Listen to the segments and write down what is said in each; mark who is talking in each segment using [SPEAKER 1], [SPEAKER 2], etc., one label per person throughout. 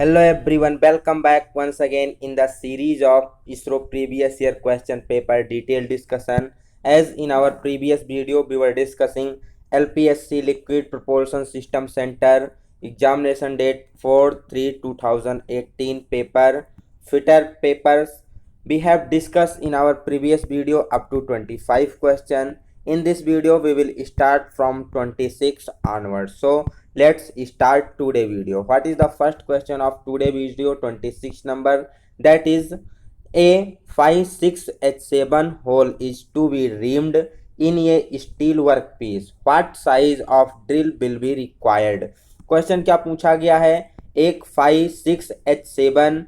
[SPEAKER 1] Hello everyone, welcome back once again in the series of ISRO previous year question paper detailed discussion. As in our previous video, we were discussing LPSC Liquid Propulsion System Center examination date 4/3/2018 paper fitter papers. We have discussed in our previous video up to 25 question. In this video, we will start from 26 onwards. So let's start today video. What is the first question of today video? 26 number, that is a 56H7 hole is to be reamed in a steel workpiece. What size of drill will be required? Question क्या पूछा गया है? एक 56H7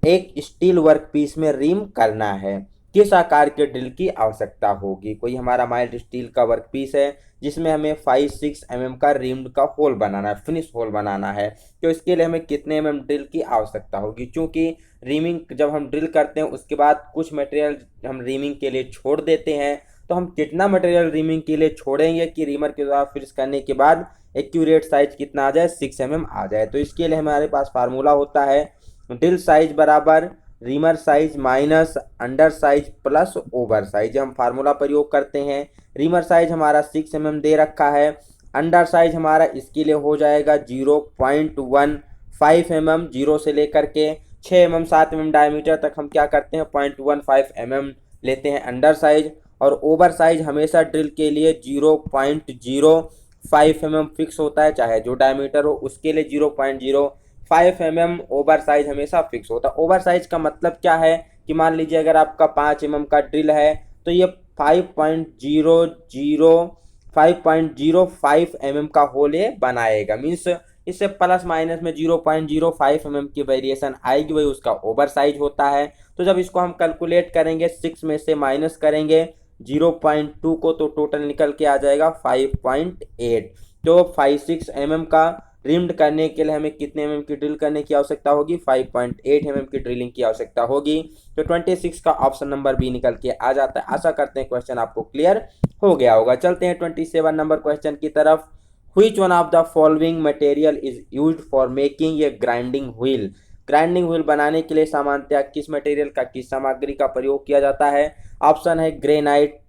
[SPEAKER 1] एक steel work piece में rim करना है, किस आकार के ड्रिल की आवश्यकता होगी? कोई हमारा माइल्ड स्टील का वर्क पीस है जिसमें हमें 5-6 mm का रिम्ड का होल बनाना है, फिनिश होल बनाना है, तो इसके लिए हमें कितने mm ड्रिल की आवश्यकता होगी? क्योंकि रिमिंग जब हम ड्रिल करते हैं उसके बाद कुछ मटेरियल हम रिमिंग के लिए छोड़ देते हैं, तो हम कितना मटेरियल रिमिंग के लिए छोड़ेंगे कि रिमर के द्वारा फिनिश करने के बाद एक्यूरेट साइज कितना आ जाए? 6 mm आ जाए। तो इसके लिए हमारे पास फार्मूला होता है ड्रिल साइज बराबर reamer size minus under size plus over size. हम फार्मूला प्रयोग करते हैं। रिमर साइज हमारा 6 mm दे रखा है, अंडर साइज हमारा इसके लिए हो जाएगा 0.15 mm, 0 से लेकर के 6 mm 7 mm डायमीटर तक हम क्या करते हैं 0.15 mm लेते हैं अंडर साइज, और ओवर साइज हमेशा ड्रिल के लिए 0.05 mm फिक्स होता है, चाहे जो डायमीटर हो उसके लिए 0.05 mm ओवर साइज हमेशा फिक्स होता है। ओवर साइज का मतलब क्या है कि मान लीजिए अगर आपका 5 mm का ड्रिल है तो ये 5.05 mm का होल ये बनाएगा, मीन्स इससे प्लस माइनस में 0.05 mm की वेरिएशन आएगी, वही उसका ओवर साइज होता है। तो जब इसको हम कैलकुलेट करेंगे 6 में से माइनस करेंगे 0.2 को, तो टोटल निकल के आ जाएगा 5.8। तो 5-6 mm का रिम्ड करने के लिए हमें कितने mm की ड्रिल करने की आवश्यकता होगी? 5.8 mm की ड्रिलिंग की आवश्यकता होगी। तो 26 का ऑप्शन नंबर बी निकल के आ जाता है। आशा करते हैं क्वेश्चन आपको क्लियर हो गया होगा। चलते हैं 27 नंबर क्वेश्चन की तरफ। Which one of the following material is used for making a grinding wheel? Grinding wheel बनाने के लिए सामान्यतः किस मटेरियल का, किस सामग्री का प्रयोग किया जाता है? ऑप्शन है ग्रेनाइट,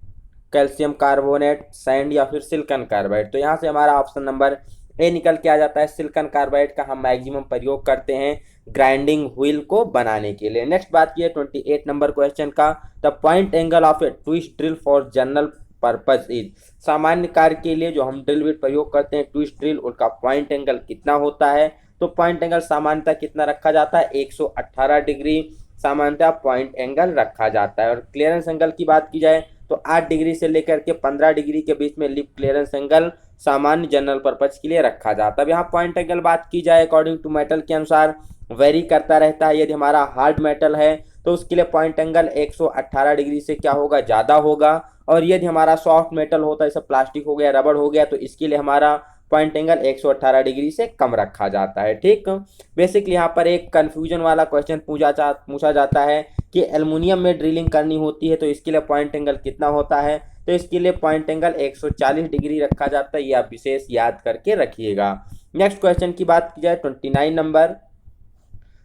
[SPEAKER 1] कैल्शियम कार्बोनेट, सैंड या फिर सिलिकॉन कार्बाइड। तो यहाँ से हमारा ऑप्शन नंबर ए निकल के आ जाता है। सिलिकॉन कार्बाइड का हम मैक्सिमम प्रयोग करते हैं ग्राइंडिंग व्हील को बनाने के लिए। नेक्स्ट बात की है 28 नंबर क्वेश्चन का। The point angle of A twist drill for general purpose is? सामान्य कार्य के लिए जो हम ड्रिल विट प्रयोग करते हैं ट्विस्ट ड्रिल, उनका पॉइंट एंगल कितना होता है? तो पॉइंट एंगल सामान्यतः कितना रखा जाता है? 118 डिग्री सामान्यतः पॉइंट एंगल रखा जाता है। और क्लियरेंस एंगल की बात की जाए तो 8 डिग्री से लेकर के 15 डिग्री के बीच में लिप क्लियरेंस एंगल सामान्य जनरल पर्पज के लिए रखा जाता है। अब यहाँ पॉइंट एंगल बात की जाए अकॉर्डिंग टू मेटल के अनुसार वेरी करता रहता है। यदि हमारा हार्ड मेटल है तो उसके लिए पॉइंट एंगल 118 डिग्री से क्या होगा? ज़्यादा होगा। और यदि हमारा सॉफ्ट मेटल होता है, जैसे प्लास्टिक हो गया, रबड़ हो गया, तो इसके लिए हमारा पॉइंट एंगल 118 डिग्री से कम रखा जाता है। ठीक, बेसिकली यहाँ पर एक कंफ्यूजन वाला क्वेश्चन पूछा जाता है कि एल्युमिनियम में ड्रिलिंग करनी होती है तो इसके लिए पॉइंट एंगल कितना होता है? तो इसके लिए पॉइंट एंगल 140 डिग्री रखा जाता है। ये आप विशेष याद करके रखिएगा। नेक्स्ट क्वेश्चन की बात की जाए 29 number.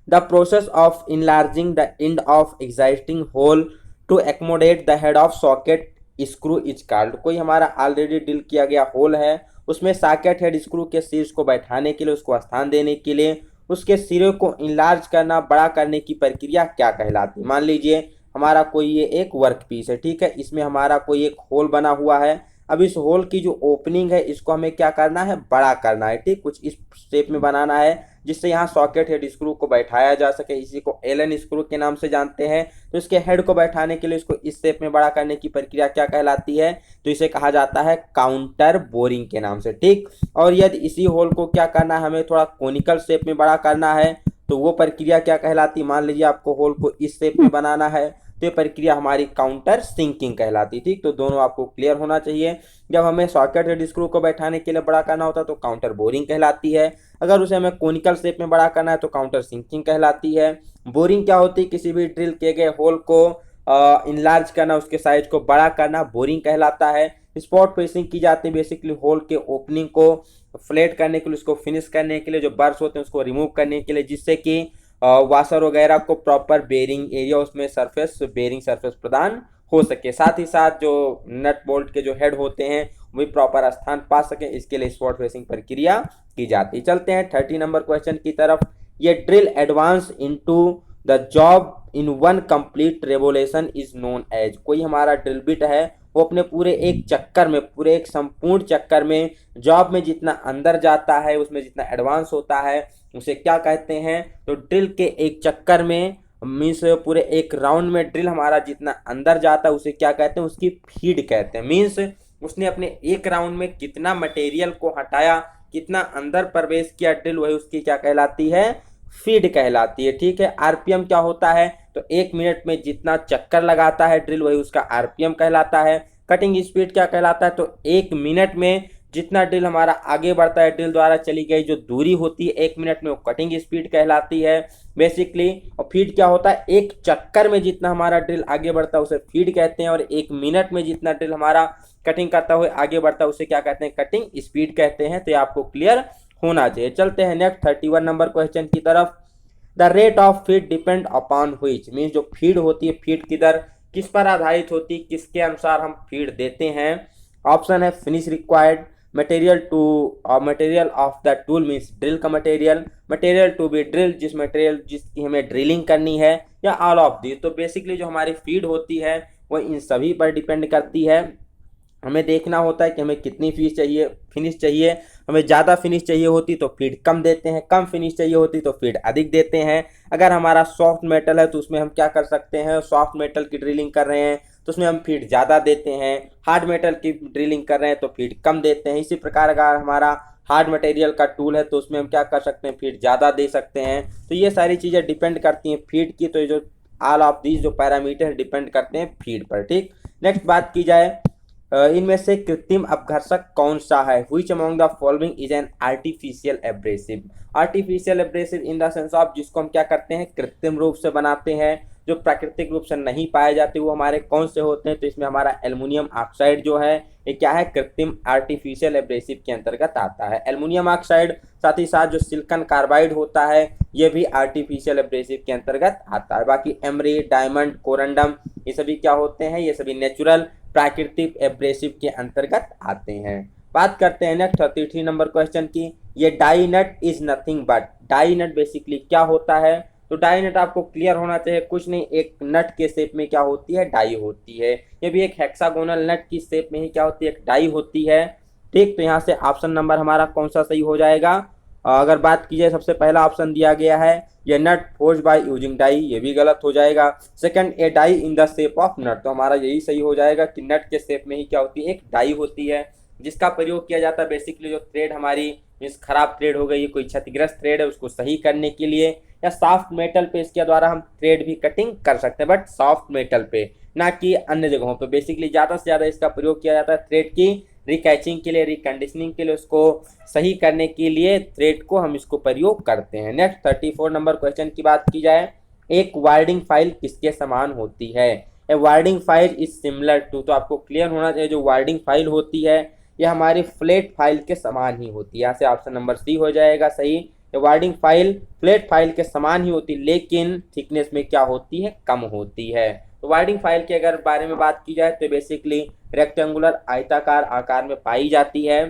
[SPEAKER 1] The process of enlarging the end of existing hole to accommodate the head of socket screw is called? कोई हमारा ऑलरेडी ड्रिल किया गया होल है, उसमें सॉकेट हेड स्क्रू के शीर्ष को बैठाने के लिए, उसको स्थान देने के लिए उसके सिरे को इनलार्ज करना, बड़ा करने की प्रक्रिया क्या कहलाती है? मान लीजिए हमारा कोई ये एक वर्क पीस है, ठीक है, इसमें हमारा कोई एक होल बना हुआ है। अब इस होल की जो ओपनिंग है इसको हमें क्या करना है? बड़ा करना है। ठीक, कुछ इस शेप में बनाना है जिससे यहाँ सॉकेट हेड स्क्रू को बैठाया जा सके। इसी को एलन स्क्रू के नाम से जानते हैं। तो इसके हेड को बैठाने के लिए इसको इस शेप में बड़ा करने की प्रक्रिया क्या कहलाती है? तो इसे कहा जाता है काउंटर बोरिंग के नाम से। ठीक, और यदि इसी होल को क्या करना है, हमें थोड़ा कोनिकल शेप में बड़ा करना है, तो वो प्रक्रिया क्या कहलाती? मान लीजिए आपको होल को इस शेप में बनाना है तो ये प्रक्रिया हमारी काउंटर सिंकिंग कहलाती। ठीक, तो दोनों आपको क्लियर होना चाहिए। जब हमें सॉकेट हेड स्क्रू को बैठाने के लिए बड़ा करना होता है तो काउंटर बोरिंग कहलाती है। अगर उसे हमें कोनिकल शेप में बड़ा करना है तो काउंटर सिंकिंग कहलाती है। बोरिंग क्या होती है? किसी भी ड्रिल किए गए होल को इनलार्ज करना, उसके साइज को बड़ा करना बोरिंग कहलाता है। स्पॉट फिनिशिंग की जाती है बेसिकली होल के ओपनिंग को फ्लैट करने के लिए, उसको फिनिश करने के लिए, जो बर्स होते हैं उसको रिमूव करने के लिए, जिससे कि वाशर वगैरह को प्रॉपर बेरिंग एरिया उसमें सरफेस बेरिंग सरफेस प्रदान हो सके। साथ ही साथ जो नट बोल्ट के जो हेड होते हैं वही प्रॉपर स्थान पा सके, इसके लिए स्पॉट फिनिशिंग प्रक्रिया की जाती है। चलते हैं 30 नंबर क्वेश्चन की तरफ। ये drill advance into the job in one complete revolution is known as. कोई हमारा ड्रिल बिट है वो अपने पूरे एक चक्कर में, पूरे एक संपूर्ण चक्कर में जॉब में जितना अंदर जाता है, उसमें जितना एडवांस होता है, उसे क्या कहते हैं? तो ड्रिल के एक चक्कर में मीन्स पूरे एक राउंड में ड्रिल हमारा जितना अंदर जाता है उसे क्या कहते हैं? उसकी फीड कहते हैं। मीन्स उसने अपने एक राउंड में कितना मटेरियल को हटाया, कितना अंदर प्रवेश किया ड्रिल, वही उसकी क्या कहलाती है? फीड कहलाती है। ठीक है। आरपीएम क्या होता है? तो 1 मिनट में जितना चक्कर लगाता है ड्रिल वही उसका आरपीएम कहलाता है। कटिंग स्पीड क्या कहलाता है? तो 1 मिनट में जितना ड्रिल हमारा आगे बढ़ता है, ड्रिल द्वारा चली गई जो दूरी होती है 1 मिनट में, वो कटिंग स्पीड कहलाती है बेसिकली। और फीड क्या होता है? एक चक्कर में जितना हमारा ड्रिल आगे बढ़ता है उसे फीड कहते हैं, और 1 मिनट में जितना ड्रिल हमारा कटिंग करता हुआ आगे बढ़ता है उसे क्या कहते हैं? कटिंग स्पीड कहते हैं। तो ये आपको क्लियर होना चाहिए। चलते हैं नेक्स्ट 31 नंबर क्वेश्चन की तरफ। The rate of feed depend upon which, means जो फीड होती है, फीड की दर किस पर आधारित होती है, किसके अनुसार हम फीड देते हैं? ऑप्शन है finish required, material to material of the tool means drill का material, material to be drill जिस मटेरियल जिसकी हमें ड्रिलिंग करनी है, या ऑल ऑफ दी। तो बेसिकली जो हमारी फीड होती है वो इन सभी पर डिपेंड करती है। हमें देखना होता है कि हमें कितनी फीस चाहिए, फिनिश चाहिए। हमें ज़्यादा फिनिश चाहिए होती तो फीड कम देते हैं, कम फिनिश चाहिए होती तो फीड अधिक देते हैं। अगर हमारा सॉफ्ट मेटल है तो उसमें हम क्या कर सकते हैं? सॉफ्ट मेटल की ड्रिलिंग कर रहे हैं तो उसमें हम फीड ज़्यादा देते हैं। हार्ड मेटल की ड्रिलिंग कर रहे हैं तो फीड कम देते हैं। इसी प्रकार अगर हमारा हार्ड मटेरियल का टूल है तो उसमें हम क्या कर सकते हैं? फीड ज़्यादा दे सकते हैं। तो ये सारी चीज़ें डिपेंड करती हैं फीड की। तो ये जो ऑल ऑफ दीज जो पैरामीटर डिपेंड करते हैं फीड पर। ठीक। नेक्स्ट बात की जाए, इनमें से कृत्रिम अपघर्षक कौन सा है? Which among the following is an artificial abrasive. Artificial abrasive in the sense of जिसको हम क्या करते हैं? कृत्रिम रूप से बनाते हैं, जो प्राकृतिक रूप से नहीं पाए जाते, वो हमारे कौन से होते हैं? तो इसमें हमारा एल्युमिनियम ऑक्साइड जो है ये क्या है? कृत्रिम आर्टिफिशियल एब्रेसिव के अंतर्गत आता है। एल्युमिनियम ऑक्साइड, साथ ही साथ जो सिलिकॉन कार्बाइड होता है ये भी आर्टिफिशियल एब्रेसिव के अंतर्गत आता है। बाकी एमरी, डायमंड, कोरंडम ये सभी क्या होते हैं? ये सभी नेचुरल प्राकृतिक एब्रेसिव के अंतर्गत आते हैं। बात करते हैं नेक्स्ट 33 नंबर क्वेश्चन की। ये die nut is nothing but, die nut basically क्या होता है? तो डाई नट आपको क्लियर होना चाहिए, कुछ नहीं, एक नट के शेप में क्या होती है? डाई होती है। ये भी एक हेक्सागोनल नट की शेप में ही क्या होती है? एक डाई होती है। ठीक। तो यहाँ से ऑप्शन नंबर हमारा कौन सा सही हो जाएगा? अगर बात की जाए, सबसे पहला ऑप्शन दिया गया है ये nut forge by using die, ये भी गलत हो जाएगा। Second, a die in the shape of nut, तो हमारा यही सही हो जाएगा कि नट के शेप में ही क्या होती है? एक डाई होती है, जिसका प्रयोग किया जाता है बेसिकली जो थ्रेड हमारी मीन्स खराब थ्रेड हो गई, कोई क्षतिग्रस्त थ्रेड है उसको सही करने के लिए, या सॉफ्ट मेटल पे इसके द्वारा हम थ्रेड भी कटिंग कर सकते हैं, बट सॉफ्ट मेटल पे, ना कि अन्य जगहों पे। बेसिकली ज़्यादा से ज़्यादा इसका प्रयोग किया जाता है थ्रेड की रिकैचिंग के लिए, रिकंडीशनिंग के लिए, उसको सही करने के लिए थ्रेड को हम इसको प्रयोग करते हैं। नेक्स्ट 34 नंबर क्वेश्चन की बात की जाए, एक वार्डिंग फाइल किसके समान होती है? A warding file is similar to, तो आपको क्लियर होना चाहिए जो वार्डिंग फाइल होती है यह हमारी फ्लैट फाइल के समान ही होती है। यहाँ से ऑप्शन नंबर सी हो जाएगा सही। ये वार्डिंग फाइल फ्लैट फाइल के समान ही होती है, लेकिन थिकनेस में क्या होती है? कम होती है। तो वार्डिंग फाइल के अगर बारे में बात की जाए तो बेसिकली रेक्टेंगुलर आयताकार आकार में पाई जाती है,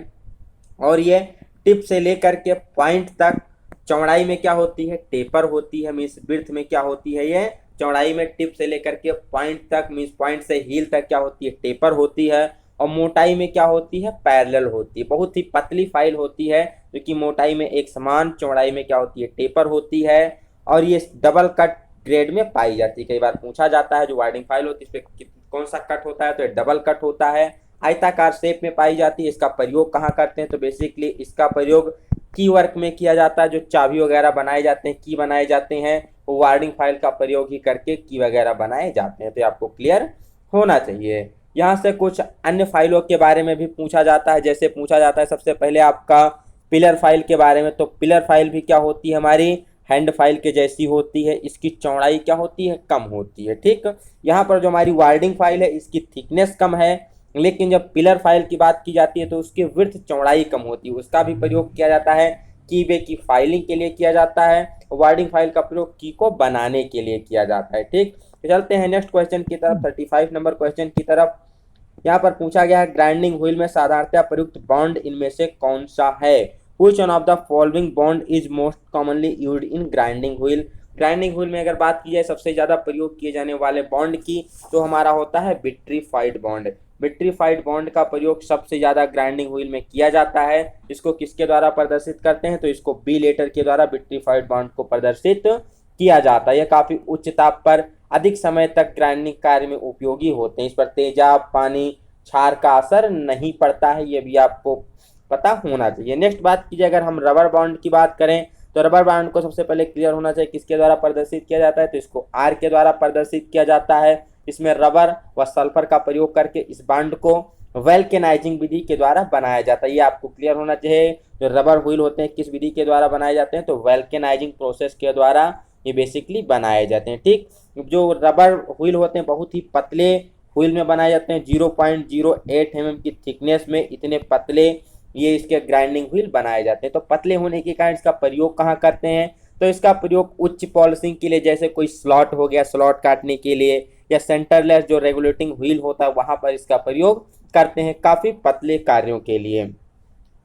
[SPEAKER 1] और ये टिप से लेकर के पॉइंट तक चौड़ाई में क्या होती है? टेपर होती है। मीन्स ब्रेड्थ में क्या होती है? ये चौड़ाई में टिप से लेकर के पॉइंट तक मीन्स पॉइंट से हील तक क्या होती है? टेपर होती है। और मोटाई में क्या होती है? पैरेलल होती है। बहुत ही पतली फाइल होती है जो कि मोटाई में एक समान, चौड़ाई में क्या होती है? टेपर होती है। और ये डबल कट ग्रेड में पाई जाती है। कई बार पूछा जाता है जो वार्डिंग फाइल होती है इस पर कौन सा कट होता है? तो डबल कट होता है। आयताकार शेप में पाई जाती है। इसका प्रयोग कहाँ करते हैं? तो बेसिकली इसका प्रयोग की वर्क में किया जाता है। जो चाबी वगैरह बनाए जाते हैं, की बनाए जाते हैं, वो वार्डिंग फाइल का प्रयोग ही करके की वगैरह बनाए जाते हैं। तो आपको क्लियर होना चाहिए। यहाँ से कुछ अन्य फाइलों के बारे में भी पूछा जाता है। जैसे पूछा जाता है सबसे पहले आपका पिलर फाइल के बारे में। तो पिलर फाइल भी क्या होती है? हमारी हैंड फाइल के जैसी होती है। इसकी चौड़ाई क्या होती है? कम होती है। ठीक। यहाँ पर जो हमारी वार्डिंग फाइल है इसकी थिकनेस कम है, लेकिन जब पिलर फाइल की बात की जाती है तो उसकी विड्थ चौड़ाई कम होती है, उसका भी प्रयोग किया जाता है की वे की फाइलिंग के लिए किया जाता है, वर्डिंग फाइल का प्रयोग की को बनाने के लिए किया जाता है। ठीक, तो चलते हैं नेक्स्ट क्वेश्चन की तरफ, 35 नंबर क्वेश्चन की तरफ। यहाँ पर पूछा गया है ग्राइंडिंग व्हील में साधारणतया प्रयुक्त बॉन्ड इनमें से कौन सा है। Which one of the following bond is most commonly used in grinding wheel। Grinding wheel में अगर बात की जाए सबसे ज्यादा प्रयोग किए जाने वाले बॉन्ड की, तो हमारा होता है विट्रीफाइड बॉन्ड। विट्रीफाइड बॉन्ड का प्रयोग सबसे ज्यादा ग्राइंडिंग व्हील में किया जाता है। इसको किसके द्वारा प्रदर्शित करते हैं, तो इसको बी लेटर के द्वारा विट्रीफाइड बॉन्ड को प्रदर्शित किया जाता है। यह काफी उच्च ताप पर अधिक समय तक ग्राइंडिंग कार्य में उपयोगी होते हैं। इस पर तेजाब, पानी, क्षार का असर नहीं पड़ता है, ये भी आपको पता होना चाहिए। नेक्स्ट बात कीजिए अगर हम रबर बॉन्ड की बात करें, तो रबर बॉन्ड को सबसे पहले क्लियर होना चाहिए किसके द्वारा प्रदर्शित किया जाता है, तो इसको आर के द्वारा प्रदर्शित किया जाता है। इसमें रबर व सल्फर का प्रयोग करके इस बॉन्ड को वेल्केनाइजिंग विधि के द्वारा बनाया जाता है, ये आपको क्लियर होना चाहिए। जो रबर व्हील होते हैं किस विधि के द्वारा बनाए जाते हैं, तो वेल्केनाइजिंग प्रोसेस के द्वारा ये बेसिकली बनाए जाते हैं। ठीक, जो रबर व्हील होते हैं बहुत ही पतले व्हील में बनाए जाते हैं, 0.08 mm की थिकनेस में इतने पतले ये इसके ग्राइंडिंग व्हील बनाए जाते हैं। तो पतले होने के कारण इसका प्रयोग कहाँ करते हैं, तो इसका प्रयोग उच्च पॉलिशिंग के लिए, जैसे कोई स्लॉट हो गया स्लॉट काटने के लिए, या सेंटरलेस जो रेगुलेटिंग व्हील होता है वहां पर इसका प्रयोग करते हैं काफी पतले कार्यों के लिए।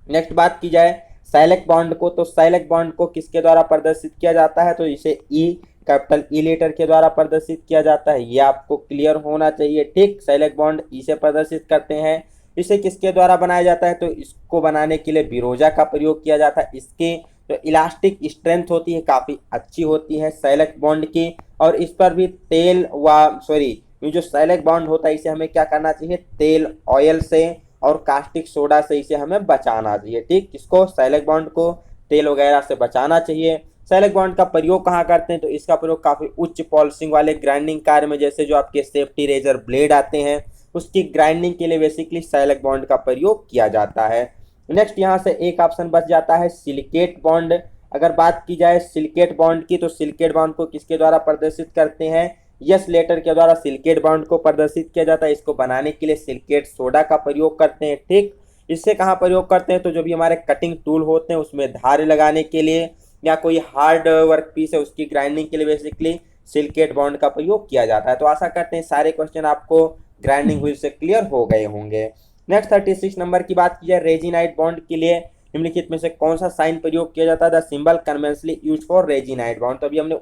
[SPEAKER 1] नेक्स्ट बात की जाए साइलेक्ट बॉन्ड को, तो साइलेक्ट बॉन्ड को किसके द्वारा प्रदर्शित किया जाता है, तो इसे ई कैपिटल ई लेटर के द्वारा प्रदर्शित किया जाता है, ये आपको क्लियर होना चाहिए। ठीक, साइलेक्ट बॉन्ड ई से प्रदर्शित करते हैं। इसे किसके द्वारा बनाया जाता है, तो इसको बनाने के लिए बिरोजा का प्रयोग किया जाता है। इसकी जो इलास्टिक स्ट्रेंथ होती है काफी अच्छी होती है साइलेक्ट बॉन्ड की, और इस पर भी तेल व सॉरी ये जो साइलेक्ट बॉन्ड होता है इसे हमें क्या करना चाहिए, तेल, ऑयल से और कास्टिक सोडा से इसे हमें बचाना चाहिए। ठीक, इसको साइलेक्ट बॉन्ड को तेल वगैरह से बचाना चाहिए। साइलेक्ट बॉन्ड का प्रयोग कहाँ करते हैं, तो इसका प्रयोग काफी उच्च पॉलिशिंग वाले ग्राइंडिंग कार्य में, जैसे जो आपके सेफ्टी रेजर ब्लेड आते हैं उसकी ग्राइंडिंग के लिए बेसिकली साइलेक्ट बॉन्ड का प्रयोग किया जाता है। नेक्स्ट यहाँ से एक ऑप्शन बच जाता है सिलिकेट बॉन्ड। अगर बात की जाए सिलिकेट बॉन्ड की, तो सिलिकेट बॉन्ड को किसके द्वारा प्रदर्शित करते हैं, यस लेटर के द्वारा सिलिकेट बॉन्ड को प्रदर्शित किया जाता है। इसको बनाने के लिए सिलिकेट सोडा का प्रयोग करते हैं। ठीक, इससे कहाँ प्रयोग करते हैं, तो जो भी हमारे कटिंग टूल होते हैं उसमें धार लगाने के लिए, या कोई हार्ड वर्क पीस है उसकी ग्राइंडिंग के लिए बेसिकली सिलिकेट बॉन्ड का प्रयोग किया जाता है। तो आशा करते हैं सारे क्वेश्चन आपको ग्राइंडिंग व्हील से क्लियर हो गए होंगे। नेक्स्ट 36 नंबर की बात की जाए रेजिनाइट बॉन्ड के लिए निम्नलिखित में से कौन सा साइन प्रयोग किया जाता है, the symbol conventionally used for resinoid bond. तो अभी हमने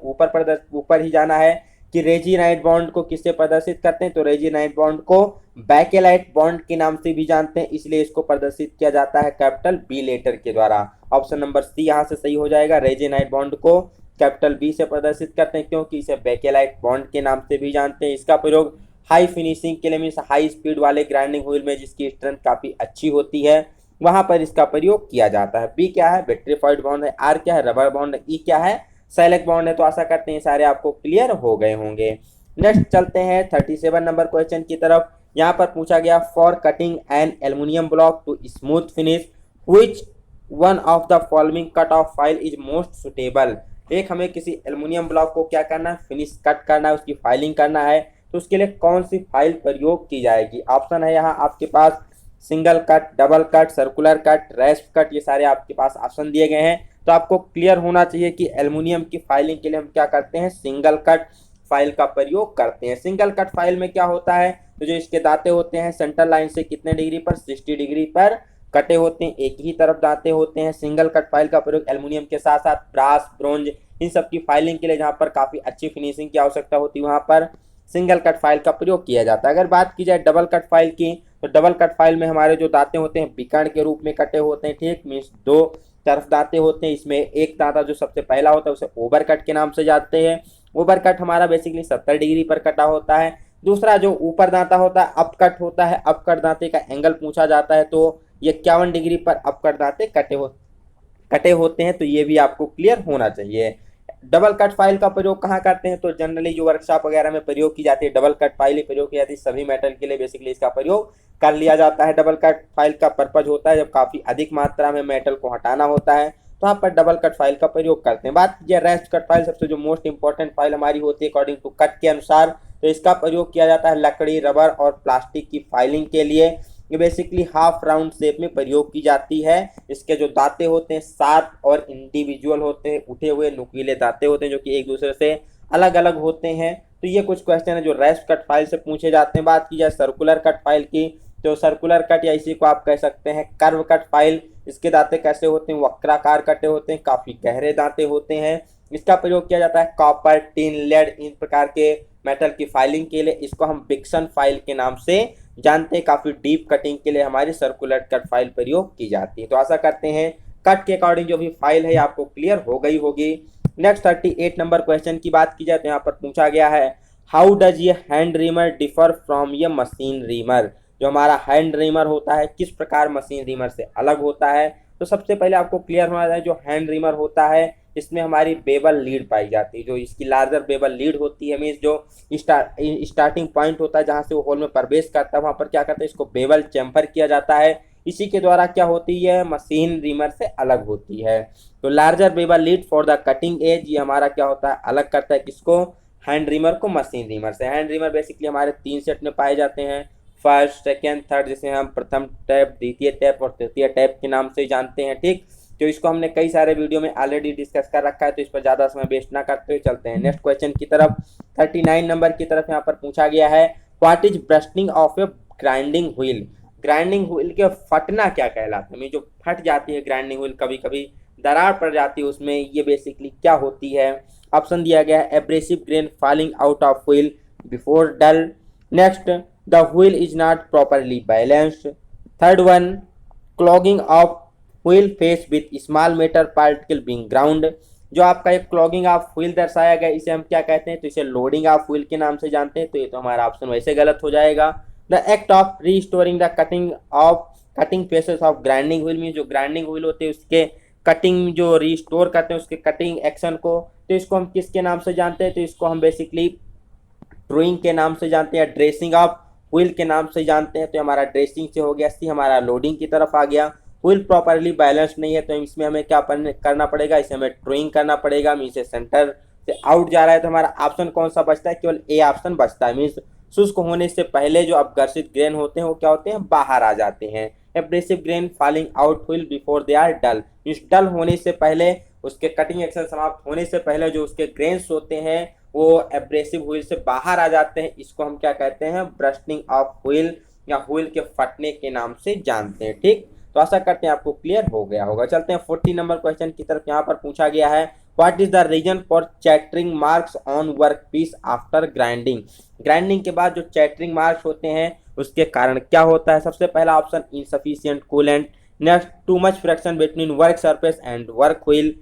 [SPEAKER 1] ऊपर ही जाना है कि रेजिनाइट बॉन्ड को किससे प्रदर्शित करते हैं, तो रेजिनाइट बॉन्ड को बैकेलाइट बॉन्ड के नाम से भी जानते हैं, इसलिए इसको प्रदर्शित किया जाता है कैपिटल बी लेटर के द्वारा। ऑप्शन नंबर सी यहाँ से सही हो जाएगा, रेजिनाइट बॉन्ड को कैपिटल बी से प्रदर्शित करते हैं क्योंकि इसे बैकेलाइट बॉन्ड के नाम से भी जानते हैं। इसका प्रयोग हाई फिनिशिंग के लिए मीन्स हाई स्पीड वाले ग्राइंडिंग व्हील में जिसकी स्ट्रेंथ काफी अच्छी होती है वहां पर इसका प्रयोग किया जाता है। बी क्या है, विट्रीफाइड बॉन्ड है। आर क्या है, रबर बॉन्ड है। ई क्या है, सेलेक्ट बॉन्ड है। तो आशा करते हैं सारे आपको क्लियर हो गए होंगे। नेक्स्ट चलते हैं 37 नंबर क्वेश्चन की तरफ। यहाँ पर पूछा गया for cutting an aluminium block to smooth finish which one of the following cut of file is most suitable. एक हमें किसी एल्युमिनियम ब्लॉक को क्या करना है, फिनिश कट करना है, उसकी फाइलिंग करना है, तो उसके लिए कौन सी फाइल प्रयोग की जाएगी। ऑप्शन है यहाँ आपके पास single cut, double cut, circular cut, rasp cut, ये सारे आपके पास ऑप्शन दिए गए हैं। तो आपको क्लियर होना चाहिए कि एल्युमिनियम की फाइलिंग के लिए हम क्या करते हैं, सिंगल कट फाइल का प्रयोग करते हैं। सिंगल कट फाइल में क्या होता है, तो जो इसके दांते होते हैं सेंटर लाइन से कितने डिग्री पर, 60 डिग्री पर कटे होते हैं, एक ही तरफ दांते होते हैं। सिंगल कट फाइल का प्रयोग एल्युमिनियम के साथ साथ ब्रास, ब्रोंज इन सब की फाइलिंग के लिए जहाँ पर काफी अच्छी फिनिशिंग की आवश्यकता होती है वहां पर सिंगल कट फाइल का प्रयोग किया जाता है। अगर बात की जाए डबल कट फाइल की, तो डबल कट फाइल में हमारे जो दांते होते हैं विकर्ण के रूप में कटे होते हैं। ठीक, मीन्स दो तरफ दांते होते हैं। इसमें एक दांता जो सबसे पहला होता है उसे ओवर कट के नाम से जानते हैं। ओवर कट हमारा बेसिकली 70 डिग्री पर कटा होता है। दूसरा जो ऊपर दांता होता है अप कट होता है। अप कट दांते का एंगल पूछा जाता है तो 51 डिग्री पर अप कट दांते कटे होते हैं। तो ये भी आपको क्लियर होना चाहिए। डबल कट फाइल का प्रयोग कहाँ करते हैं, तो जनरली जो वर्कशॉप वगैरह में प्रयोग की जाती है डबल कट फाइल ही प्रयोग की जाती है। सभी मेटल के लिए बेसिकली इसका प्रयोग कर लिया जाता है। डबल कट फाइल का पर्पज होता है जब काफी अधिक मात्रा में मेटल को हटाना होता है तो यहाँ पर डबल कट फाइल का प्रयोग करते हैं। बात कीजिए रेस्ट कट फाइल, सबसे जो मोस्ट इंपॉर्टेंट फाइल हमारी होती है अकॉर्डिंग टू कट के अनुसार, तो इसका प्रयोग किया जाता है लकड़ी, रबर और प्लास्टिक की फाइलिंग के लिए। ये बेसिकली हाफ राउंड शेप में प्रयोग की जाती है। इसके जो दांते होते हैं शार्प और इंडिविजुअल होते हैं, उठे हुए नुकीले दांते होते हैं जो कि एक दूसरे से अलग अलग होते हैं। तो ये कुछ क्वेश्चन है जो रेस्ट कट फाइल से पूछे जाते हैं। बात की जाए सर्कुलर कट फाइल की, तो सर्कुलर कट या इसी को आप कह सकते हैं कर्व कट फाइल, इसके दांते कैसे होते हैं, वक्राकार कटे होते हैं, काफी गहरे दांते होते हैं। इसका प्रयोग किया जाता है कॉपर, टिन, लेड इन प्रकार के मेटल की फाइलिंग के लिए। इसको हम बिक्सन फाइल के नाम से जानते हैं। काफी डीप कटिंग के लिए हमारी सर्कुलर कट फाइल प्रयोग की जाती है। तो आशा करते हैं कट के अकॉर्डिंग जो भी फाइल है आपको क्लियर हो गई होगी। नेक्स्ट 38 नंबर क्वेश्चन की बात की जाए तो यहाँ पर पूछा गया है हाउ डज ये हैंड रीमर डिफर फ्रॉम ये मशीन रीमर। जो हमारा हैंड रीमर होता है किस प्रकार मशीन रीमर से अलग होता है। तो सबसे पहले आपको क्लियर होना चाहिए जो हैंड रीमर होता है इसमें हमारी बेबल लीड पाई जाती है। जो इसकी लार्जर बेबल लीड होती है, मीन्स जो स्टार्टिंग पॉइंट होता है जहां से वो होल में प्रवेश करता है वहां पर क्या करते हैं, इसको बेबल चैम्फर किया जाता है। इसी के द्वारा क्या होती है, मशीन रीमर से अलग होती है। तो larger bevel lead for the cutting edge, ये हमारा क्या होता है, अलग करता है किसको, हैंड रीमर को मशीन रीमर से। हैंड रीमर बेसिकली हमारे 3 सेट में पाए जाते हैं, फर्स्ट, सेकेंड, थर्ड, जिसे हम प्रथम टैप, द्वितीय टैप और तृतीय टैप के नाम से जानते हैं। ठीक, तो इसको हमने कई सारे वीडियो में ऑलरेडी डिस्कस कर रखा है, तो इस पर ज्यादा समय वेस्ट ना करते हुए चलते हैं नेक्स्ट क्वेश्चन की तरफ। 39 नंबर की तरफ यहाँ पर पूछा गया है what is bursting of A grinding wheel. Grinding wheel के फटना क्या कहलाता है, जो फट जाती है ग्राइंडिंग व्हील, कभी कभी दरार पड़ जाती है उसमें, ये बेसिकली क्या होती है। ऑप्शन दिया गया है abrasive grain falling out of wheel before dull, next the wheel is not properly balanced, third one clogging of wheel face with small metal particle being ground. जो आपका एक क्लॉगिंग ऑफ व्हील दर्शाया गया इसे हम क्या कहते हैं, तो इसे लोडिंग ऑफ व्हील के नाम से जानते हैं। तो ये तो हमारा ऑप्शन वैसे गलत हो जाएगा। The act of restoring the cutting faces of grinding wheel में, जो ग्राइंडिंग व्हील होते हैं उसके कटिंग जो रिस्टोर करते हैं उसके कटिंग एक्शन को, तो इसको हम किसके नाम से जानते हैं, तो इसको हम बेसिकली ड्रोइंग के नाम से जानते हैं, ड्रेसिंग ऑफ व्हील के नाम से जानते हैं। तो हमारा ड्रेसिंग से हो गया, सी हमारा लोडिंग की तरफ आ गया। व्हील प्रॉपरली बैलेंस नहीं है तो इसमें हमें क्या करना पड़ेगा, इसे हमें ड्रोइंग करना पड़ेगा। मीन से सेंटर से आउट जा रहा है तो हमारा ऑप्शन कौन सा बचता है, केवल ए ऑप्शन बचता है। मीन्स शुष्क होने से पहले जो अपघर्षित ग्रेन होते हैं वो क्या होते हैं, बाहर आ जाते हैं। Abrasive grain falling out wheel before they are dull, इस डल होने से पहले, उसके कटिंग एक्शन समाप्त होने से पहले जो उसके ग्रेन्स होते हैं वो एब्रेसिव व्हील से बाहर आ जाते हैं। इसको हम क्या कहते हैं, ब्रस्टिंग ऑफ व्हील या व्हील के फटने के नाम से जानते हैं। ठीक, तो आशा करते हैं आपको क्लियर हो गया होगा। चलते हैं 40 नंबर क्वेश्चन की तरफ। यहाँ पर पूछा गया है what is the reason for chattering marks on work piece after grinding. Grinding के बाद जो चैटरिंग मार्क्स होते हैं उसके कारण क्या होता है। सबसे पहला option insufficient coolant, next too much friction between work surface and work wheel,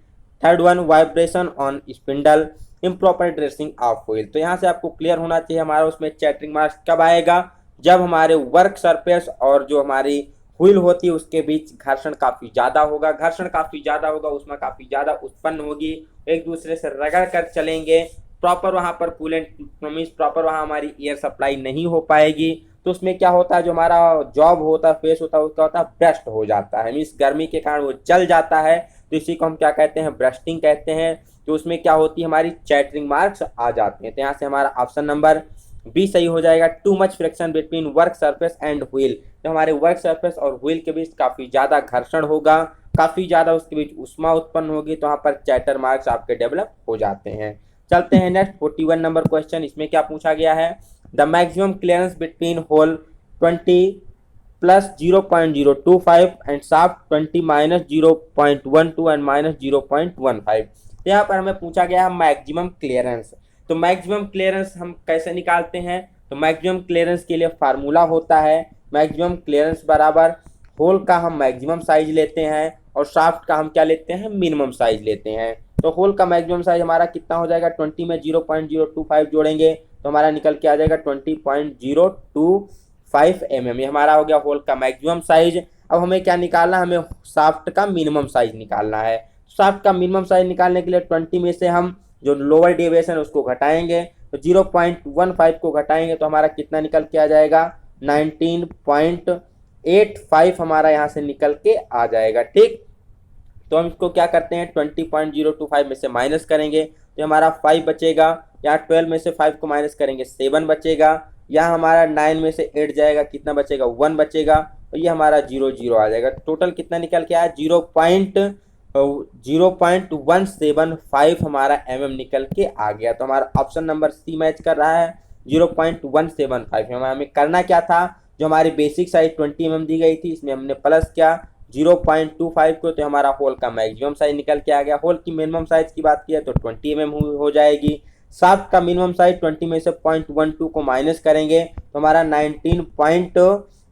[SPEAKER 1] third one vibration on spindle, improper dressing of wheel. तो यहाँ से आपको क्लियर होना चाहिए हमारा उसमें चैटरिंग मार्क्स कब आएगा, जब हमारे वर्क सरफेस और जो हमारी व्हील होती है उसके बीच घर्षण काफी ज्यादा होगा। घर्षण काफी ज्यादा होगा, उसमें काफी ज्यादा उत्पन्न होगी, एक दूसरे से रगड़ कर चलेंगे, प्रॉपर वहां पर कूलेंट मींस प्रॉपर वहां हमारी एयर सप्लाई नहीं हो पाएगी। तो उसमें क्या होता है, जो हमारा जॉब होता है, फेस होता है, उसका होता है ब्रस्ट हो जाता है, मींस गर्मी के कारण वो जल जाता है। तो इसी को हम क्या कहते हैं, ब्रस्टिंग कहते हैं। तो उसमें क्या होती है, हमारी चैटरिंग मार्क्स आ जाते हैं। तो यहाँ से हमारा ऑप्शन नंबर बी सही हो जाएगा, too much friction between work surface and wheel. तो हमारे वर्क सरफेस और व्हील के बीच काफी ज्यादा घर्षण होगा, काफी ज्यादा उसके बीच उष्मा उत्पन्न होगी, तो वहां पर चैटर मार्क्स आपके डेवलप हो जाते हैं। चलते हैं नेक्स्ट 41 नंबर क्वेश्चन। इसमें क्या पूछा गया है, the maximum clearance between hole 20 plus 0.025 and shaft 20 minus 0.12 and minus 0.15। तो यहाँ पर हमें पूछा गया है मैक्सिमम क्लियरेंस। तो मैक्सिमम क्लियरेंस हम कैसे निकालते हैं, तो मैक्सिमम क्लियरेंस के लिए फार्मूला होता है, मैक्सिमम क्लियरेंस बराबर होल का हम मैक्सिमम साइज लेते हैं और शाफ्ट का हम क्या लेते हैं, मिनिमम साइज लेते हैं। तो होल का मैक्सिमम साइज हमारा कितना हो जाएगा, 20 में 0.025 जोड़ेंगे तो हमारा निकल के आ जाएगा 20.025 mm। ये हमारा हो गया होल का मैक्सिमम साइज। अब हमें क्या निकालना है, हमें शाफ्ट का मिनिमम साइज निकालना है। शाफ्ट का मिनिमम साइज निकालने के लिए 20 में से हम जो लोअर डेविएशन उसको घटाएंगे, तो 0.15 को घटाएंगे तो हमारा कितना निकल के आ जाएगा, 19.85 हमारा यहाँ से निकल के आ जाएगा। ठीक, तो हम इसको क्या करते हैं, 20.025 में से माइनस करेंगे तो हमारा 5 बचेगा। यहाँ 12 में से 5 को माइनस करेंगे 7 बचेगा, यहाँ हमारा 9 में से 8 जाएगा, कितना बचेगा 1 बचेगा, और ये हमारा 0 0 आ जाएगा। टोटल कितना निकल के आया 0.175 हमारा निकल के आ गया। तो हमारा ऑप्शन नंबर सी मैच कर रहा है, 0.175। हमें करना क्या था, जो हमारी बेसिक साइज 20 दी गई थी, इसमें हमने प्लस किया 0.25 को, तो हमारा होल का मैक्सिमम साइज निकल के आ गया। होल की मिनिमम साइज की बात की है तो 20 हो जाएगी। शाफ्ट का मिनिमम साइज 20 में से 0.12 को माइनस करेंगे तो हमारा 19 पॉइंट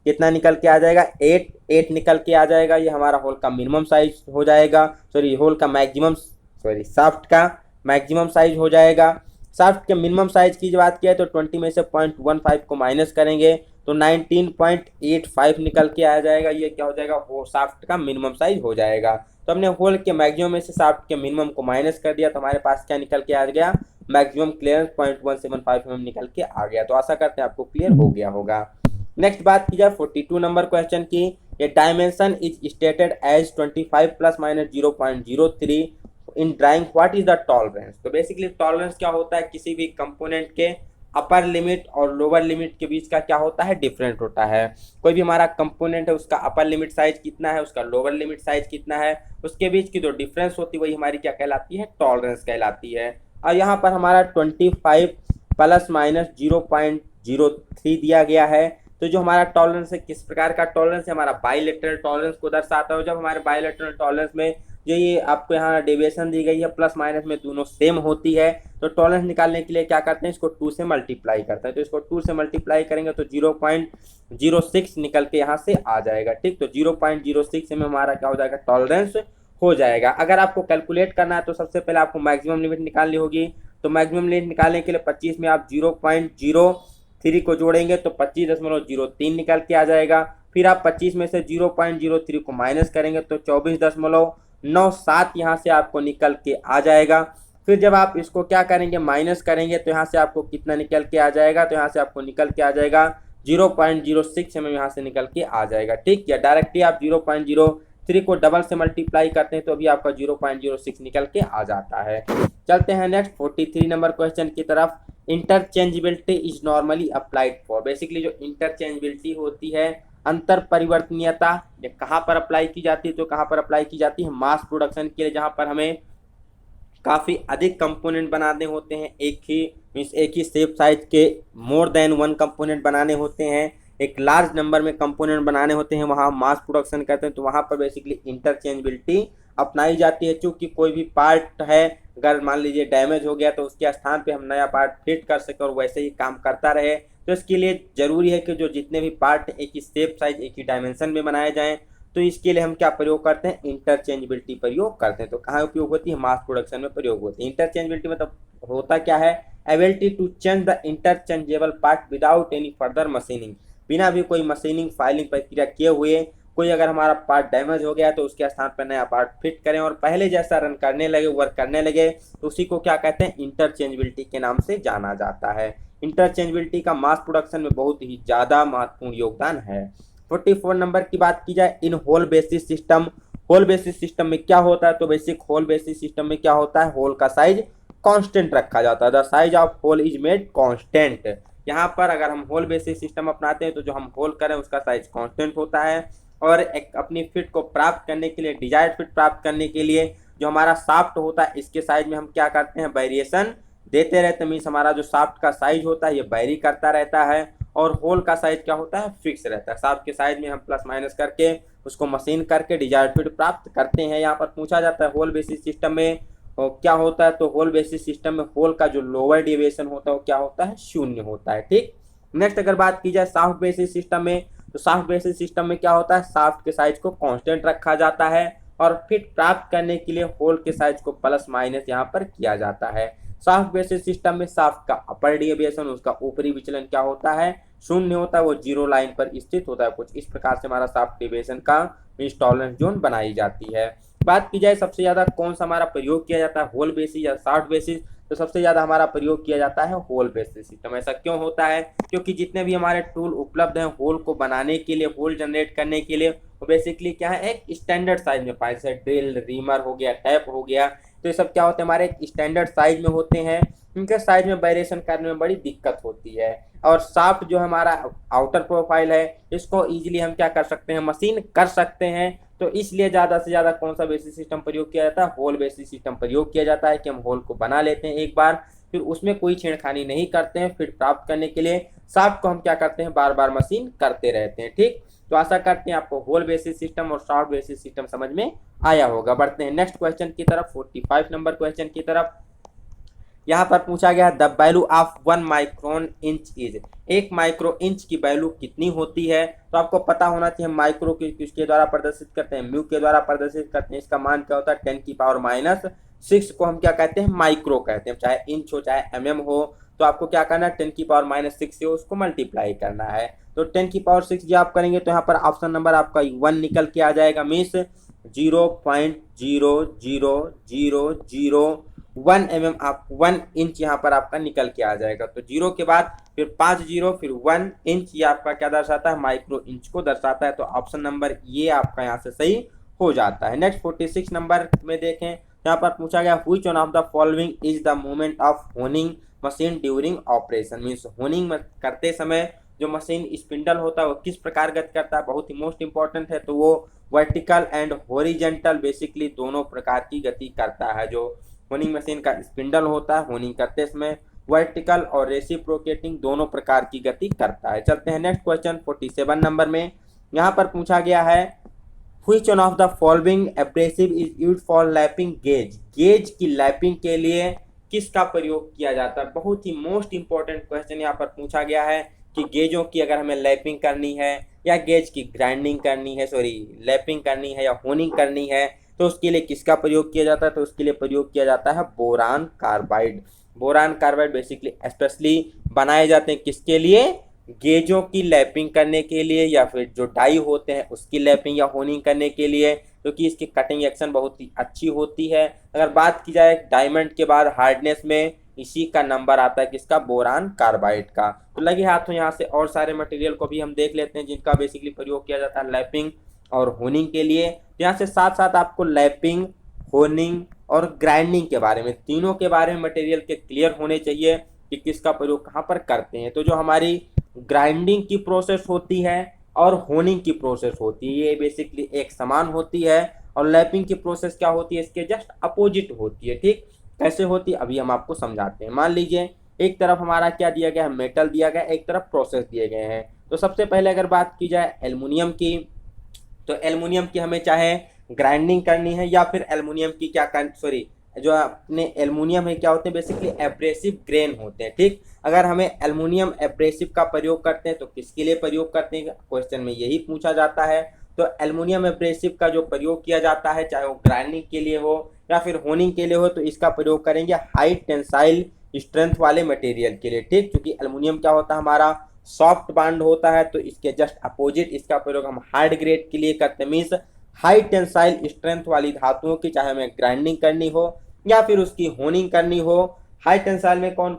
[SPEAKER 1] कितना निकल के आ जाएगा 8 निकल के आ जाएगा। ये हमारा होल का मिनिमम साइज हो जाएगा, होल का मैक्सिमम, शाफ्ट का मैक्सिमम साइज हो जाएगा। शाफ्ट के मिनिमम साइज की बात की है तो 20 में से 0.15 को माइनस करेंगे तो 19.85 निकल के आ जाएगा। ये क्या हो जाएगा, वो शाफ्ट का मिनिमम साइज हो जाएगा। तो हमने होल के मैक्सिमम में से शाफ्ट के मिनिमम को माइनस कर दिया तो हमारे पास क्या निकल के आ गया, मैक्सिमम क्लियरेंस 0.175 निकल के आ गया। तो आशा करते हैं आपको क्लियर हो गया होगा। नेक्स्ट बात की जाए 42 नंबर क्वेश्चन की, ये dimension is stated as 25 ± 0.03 in drawing what is the tolerance. तो बेसिकली टॉलरेंस क्या होता है, किसी भी कंपोनेंट के अपर लिमिट और लोअर लिमिट के बीच का क्या होता है, डिफरेंट होता है। कोई भी हमारा कंपोनेंट है उसका अपर लिमिट साइज कितना है, उसका लोअर लिमिट साइज कितना है, उसके बीच की जो डिफरेंस होती है वही हमारी क्या कहलाती है, टॉलरेंस कहलाती है। और यहाँ पर हमारा 25 ± 0.03 दिया गया है। तो जो हमारा टॉलरेंस है किस प्रकार का टॉलरेंस है, हमारा बाइलेटरल टॉलरेंस को दर्शाता है। जब हमारे बाइलेटरल टॉलरेंस में जो ये आपको यहाँ डेविएशन दी गई है प्लस माइनस में दोनों सेम होती है, तो टॉलरेंस निकालने के लिए क्या करते हैं, इसको 2 से मल्टीप्लाई करते हैं। तो इसको 2 से मल्टीप्लाई करेंगे तो 0.06 निकल के यहाँ से आ जाएगा। ठीक, तो 0.06 में हमारा क्या हो जाएगा, टॉलरेंस हो जाएगा। अगर आपको कैलकुलेट करना है तो सबसे पहले आपको मैक्सिमम लिमिट निकालनी होगी। तो मैक्सिमम लिमिट निकालने के लिए 25 में आप 0.03 को जोड़ेंगे तो 25.03 निकल के आ जाएगा। फिर आप 25 में से 0.03 को माइनस करेंगे तो 24.97 यहाँ से आपको निकल के आ जाएगा। फिर जब आप इसको क्या करेंगे, माइनस करेंगे तो यहाँ से आपको कितना निकल के आ जाएगा, तो यहाँ से आपको निकल के आ जाएगा 0.06 यहाँ से निकल के आ जाएगा। ठीक, या डायरेक्टली आप 0.03 को डबल से मल्टीप्लाई करते हैं तो अभी आपका 0.06 निकल के आ जाता है। चलते हैं नेक्स्ट 43 नंबर क्वेश्चन की तरफ। Interchangeability is normally applied for. Basically जो इंटरचेंजेबिलिटी होती है, अंतर परिवर्तनीयता, ये कहाँ पर अप्लाई की जाती है, तो कहाँ पर अप्लाई की जाती है, मास प्रोडक्शन के लिए, जहाँ पर हमें काफ़ी अधिक कंपोनेंट बनाने होते हैं, एक ही शेप साइज के मोर देन 1 कंपोनेंट बनाने होते हैं, एक लार्ज नंबर में कंपोनेंट बनाने होते हैं, वहाँ मास प्रोडक्शन करते हैं। तो वहाँ पर बेसिकली इंटरचेंजेबिलिटी अपनाई जाती है। क्योंकि कोई भी पार्ट है अगर मान लीजिए डैमेज हो गया तो उसके स्थान पे हम नया पार्ट फिट कर सकें और वैसे ही काम करता रहे, तो इसके लिए ज़रूरी है कि जो जितने भी पार्ट एक ही शेप साइज एक ही डायमेंशन में बनाए जाएँ। तो इसके लिए हम क्या प्रयोग करते हैं, इंटरचेंजेबिलिटी प्रयोग करते हैं। तो कहाँ उपयोग होती है, मास प्रोडक्शन में प्रयोग होती है। इंटरचेंजेबिलिटी मतलब होता क्या है, ability to change the interchangeable part without any further machining. बिना भी कोई मशीनिंग फाइलिंग प्रक्रिया किए हुए कोई अगर हमारा पार्ट डैमेज हो गया तो उसके स्थान पर नया पार्ट फिट करें और पहले जैसा रन करने लगे, वर्क करने लगे, तो उसी को क्या कहते हैं, इंटरचेंजेबिलिटी के नाम से जाना जाता है। इंटरचेंजेबिलिटी का मास प्रोडक्शन में बहुत ही ज़्यादा महत्वपूर्ण योगदान है। 44 नंबर की बात की जाए, in hole basis system. Hole basis system में क्या होता है, तो बेसिक होल बेसिस सिस्टम में क्या होता है, होल का साइज कांस्टेंट रखा जाता है। The size of hole is made constant. यहाँ पर अगर हम होल बेसिस सिस्टम अपनाते हैं तो जो हम होल करें उसका साइज कांस्टेंट होता है। और एक अपनी फिट को प्राप्त करने के लिए, डिजायर्ड फिट प्राप्त करने के लिए जो हमारा शाफ्ट होता है इसके साइज में हम क्या करते हैं, वेरिएशन देते रहते हैं। मीन्स हमारा जो शाफ्ट का साइज होता है ये वेरी करता रहता है और होल का साइज क्या होता है, फिक्स रहता है। शाफ्ट के साइज में हम प्लस माइनस करके उसको मशीन करके डिजायर्ड फिट प्राप्त करते हैं। यहाँ पर पूछा जाता है होल बेसिस सिस्टम में क्या होता है, तो होल बेसिस सिस्टम में होल का जो लोअर डेविएशन होता है वो क्या होता है, 0 होता है। ठीक, नेक्स्ट अगर बात की जाए शाफ्ट बेसिस सिस्टम में, तो शाफ्ट बेसिस सिस्टम में क्या होता है, शाफ्ट के साइज को कांस्टेंट रखा जाता है और फिट प्राप्त करने के लिए होल के साइज को प्लस माइनस यहाँ पर किया जाता है। शाफ्ट बेसिस सिस्टम में शाफ्ट का अपर डेविएशन, उसका ऊपरी विचलन क्या होता है, 0 होता है, वो 0 लाइन पर स्थित होता है। कुछ इस प्रकार से हमारा शाफ्ट डेविएशन का टॉलरेंस जोन बनाई जाती है। बात की जाए सबसे ज़्यादा कौन सा हमारा प्रयोग किया जाता है, होल बेसिस या शाफ्ट बेसिस, तो सबसे ज़्यादा हमारा प्रयोग किया जाता है होल बेसिस सिस्टम। ऐसा क्यों होता है, क्योंकि जितने भी हमारे टूल उपलब्ध हैं होल को बनाने के लिए, होल जनरेट करने के लिए, वो बेसिकली क्या है, एक स्टैंडर्ड साइज में पाए, जैसे ड्रिल, रीमर हो गया, टैप हो गया, तो ये सब क्या होते हैं, हमारे एक स्टैंडर्ड साइज में होते हैं। इनके साइज में वेरिएशन करने में बड़ी दिक्कत होती है। और साफ्ट जो हमारा आउटर प्रोफाइल है, इसको इजीली हम क्या कर सकते हैं, मशीन कर सकते हैं। तो इसलिए ज़्यादा से ज़्यादा कौन सा बेसिस सिस्टम प्रयोग किया जाता है, होल बेसिस सिस्टम प्रयोग किया जाता है कि हम होल को बना लेते हैं एक बार, फिर उसमें कोई छेड़खानी नहीं करते हैं, फिर प्राप्त करने के लिए साफ्ट को हम क्या करते हैं, बार बार मशीन करते रहते हैं। ठीक, तो आशा करते हैं आपको होल बेसिस सिस्टम और सॉफ्ट बेसिस सिस्टम समझ में आया होगा। बढ़ते हैं नेक्स्ट क्वेश्चन की तरफ, 45 नंबर क्वेश्चन की तरफ। यहाँ पर पूछा गया है the value of 1 micron inch is, 1 micro inch की वैल्यू कितनी होती है। तो आपको पता होना चाहिए माइक्रो किसके द्वारा प्रदर्शित करते हैं, म्यू के द्वारा प्रदर्शित करते हैं। इसका मान क्या होता है, 10⁻⁻6 को हम क्या कहते हैं, माइक्रो कहते हैं। चाहे इंच हो चाहे हो, तो आपको क्या करना है, 10⁻⁻6 से उसको मल्टीप्लाई करना है। तो 10⁻6 जब आप करेंगे तो यहाँ पर ऑप्शन नंबर आपका 1 निकल के आ जाएगा, मीन्स 0.00001 आप 1 इंच यहाँ पर आपका निकल के आ जाएगा। तो जीरो के बाद फिर 5 जीरो फिर 1 इंच, ये आपका क्या दर्शाता है, माइक्रो इंच को दर्शाता है। तो ऑप्शन नंबर ये आपका यहाँ से सही हो जाता है। नेक्स्ट 46 नंबर में देखें, यहाँ पर पूछा गया which one of the following is the movement of honing machine during operation. Means honing करते समय जो मशीन स्पिंडल होता है वो किस प्रकार गति करता है, बहुत ही मोस्ट इंपॉर्टेंट है। तो वो वर्टिकल एंड हॉरिजेंटल बेसिकली दोनों प्रकार की गति करता है। जो होनिंग मशीन का स्पिंडल होता है, होनिंग करते समय वर्टिकल और रेसिप्रोकेटिंग दोनों प्रकार की गति करता है। चलते हैं नेक्स्ट क्वेश्चन 47 नंबर में। यहाँ पर पूछा गया है which one of the following abrasive is used for lapping gauge. Gauge की लैपिंग के लिए किसका प्रयोग किया जाता है, बहुत ही मोस्ट इंपॉर्टेंट क्वेश्चन यहाँ पर पूछा गया है कि गेजों की अगर हमें लैपिंग करनी है या गेज की ग्राइंडिंग करनी है, लैपिंग करनी है या होनिंग करनी है, तो उसके लिए किसका प्रयोग किया जाता है। तो उसके लिए प्रयोग किया जाता है boron carbide. Boron carbide basically specially बनाए जाते हैं किसके लिए, गेजों की लैपिंग करने के लिए या फिर जो डाई होते हैं उसकी लैपिंग या होनिंग करने के लिए, क्योंकि इसकी कटिंग एक्शन बहुत ही अच्छी होती है। अगर बात की जाए डायमंड के बाद हार्डनेस में, इसी का नंबर आता है किसका, बोरान कार्बाइड का। तो लगे हाथों यहाँ से और सारे मटेरियल को भी हम देख लेते हैं जिनका बेसिकली प्रयोग किया जाता है लैपिंग और होनिंग के लिए। यहाँ से साथ साथ आपको लैपिंग, होनिंग और ग्राइंडिंग के बारे में, तीनों के बारे में मटेरियल के क्लियर होने चाहिए कि किसका प्रयोग कहाँ पर करते हैं। तो जो हमारी ग्राइंडिंग की प्रोसेस होती है और होनिंग की प्रोसेस होती है, ये बेसिकली एक समान होती है। और लैपिंग की प्रोसेस क्या होती है, इसके जस्ट अपोजिट होती है। ठीक, कैसे होती है अभी हम आपको समझाते हैं। मान लीजिए एक तरफ हमारा क्या दिया गया है, मेटल दिया गया, एक तरफ प्रोसेस दिए गए हैं। तो सबसे पहले अगर बात की जाए एल्युमिनियम की, तो एल्युमिनियम की हमें चाहे ग्राइंडिंग करनी है या फिर एल्युमिनियम की क्या जो अपने एल्युमिनियम है क्या होते हैं, बेसिकली एब्रेसिव ग्रेन होते हैं। ठीक, अगर हमें एल्युमिनियम एब्रेसिव का प्रयोग करते हैं तो किसके लिए प्रयोग करते हैं, क्वेश्चन में यही पूछा जाता है। तो एल्युमिनियम एब्रेसिव का जो प्रयोग किया जाता है, चाहे वो ग्राइंडिंग के लिए हो या फिर होनिंग के लिए हो, तो इसका प्रयोग करेंगे हाई टेंसाइल स्ट्रेंथ वाले मटेरियल के लिए। ठीक, क्योंकि एल्युमिनियम क्या होता है, हमारा सॉफ्ट बॉन्ड होता है, तो इसके जस्ट अपोजिट इसका प्रयोग हम हार्ड ग्रेड के लिए करते हैं। मीन्स हाई टेंसाइल स्ट्रेंथ वाली धातुओं की चाहे हमें ग्राइंडिंग करनी हो या फिर उसकी होनिंग करनी हो। हाई टेंसाइल में कौन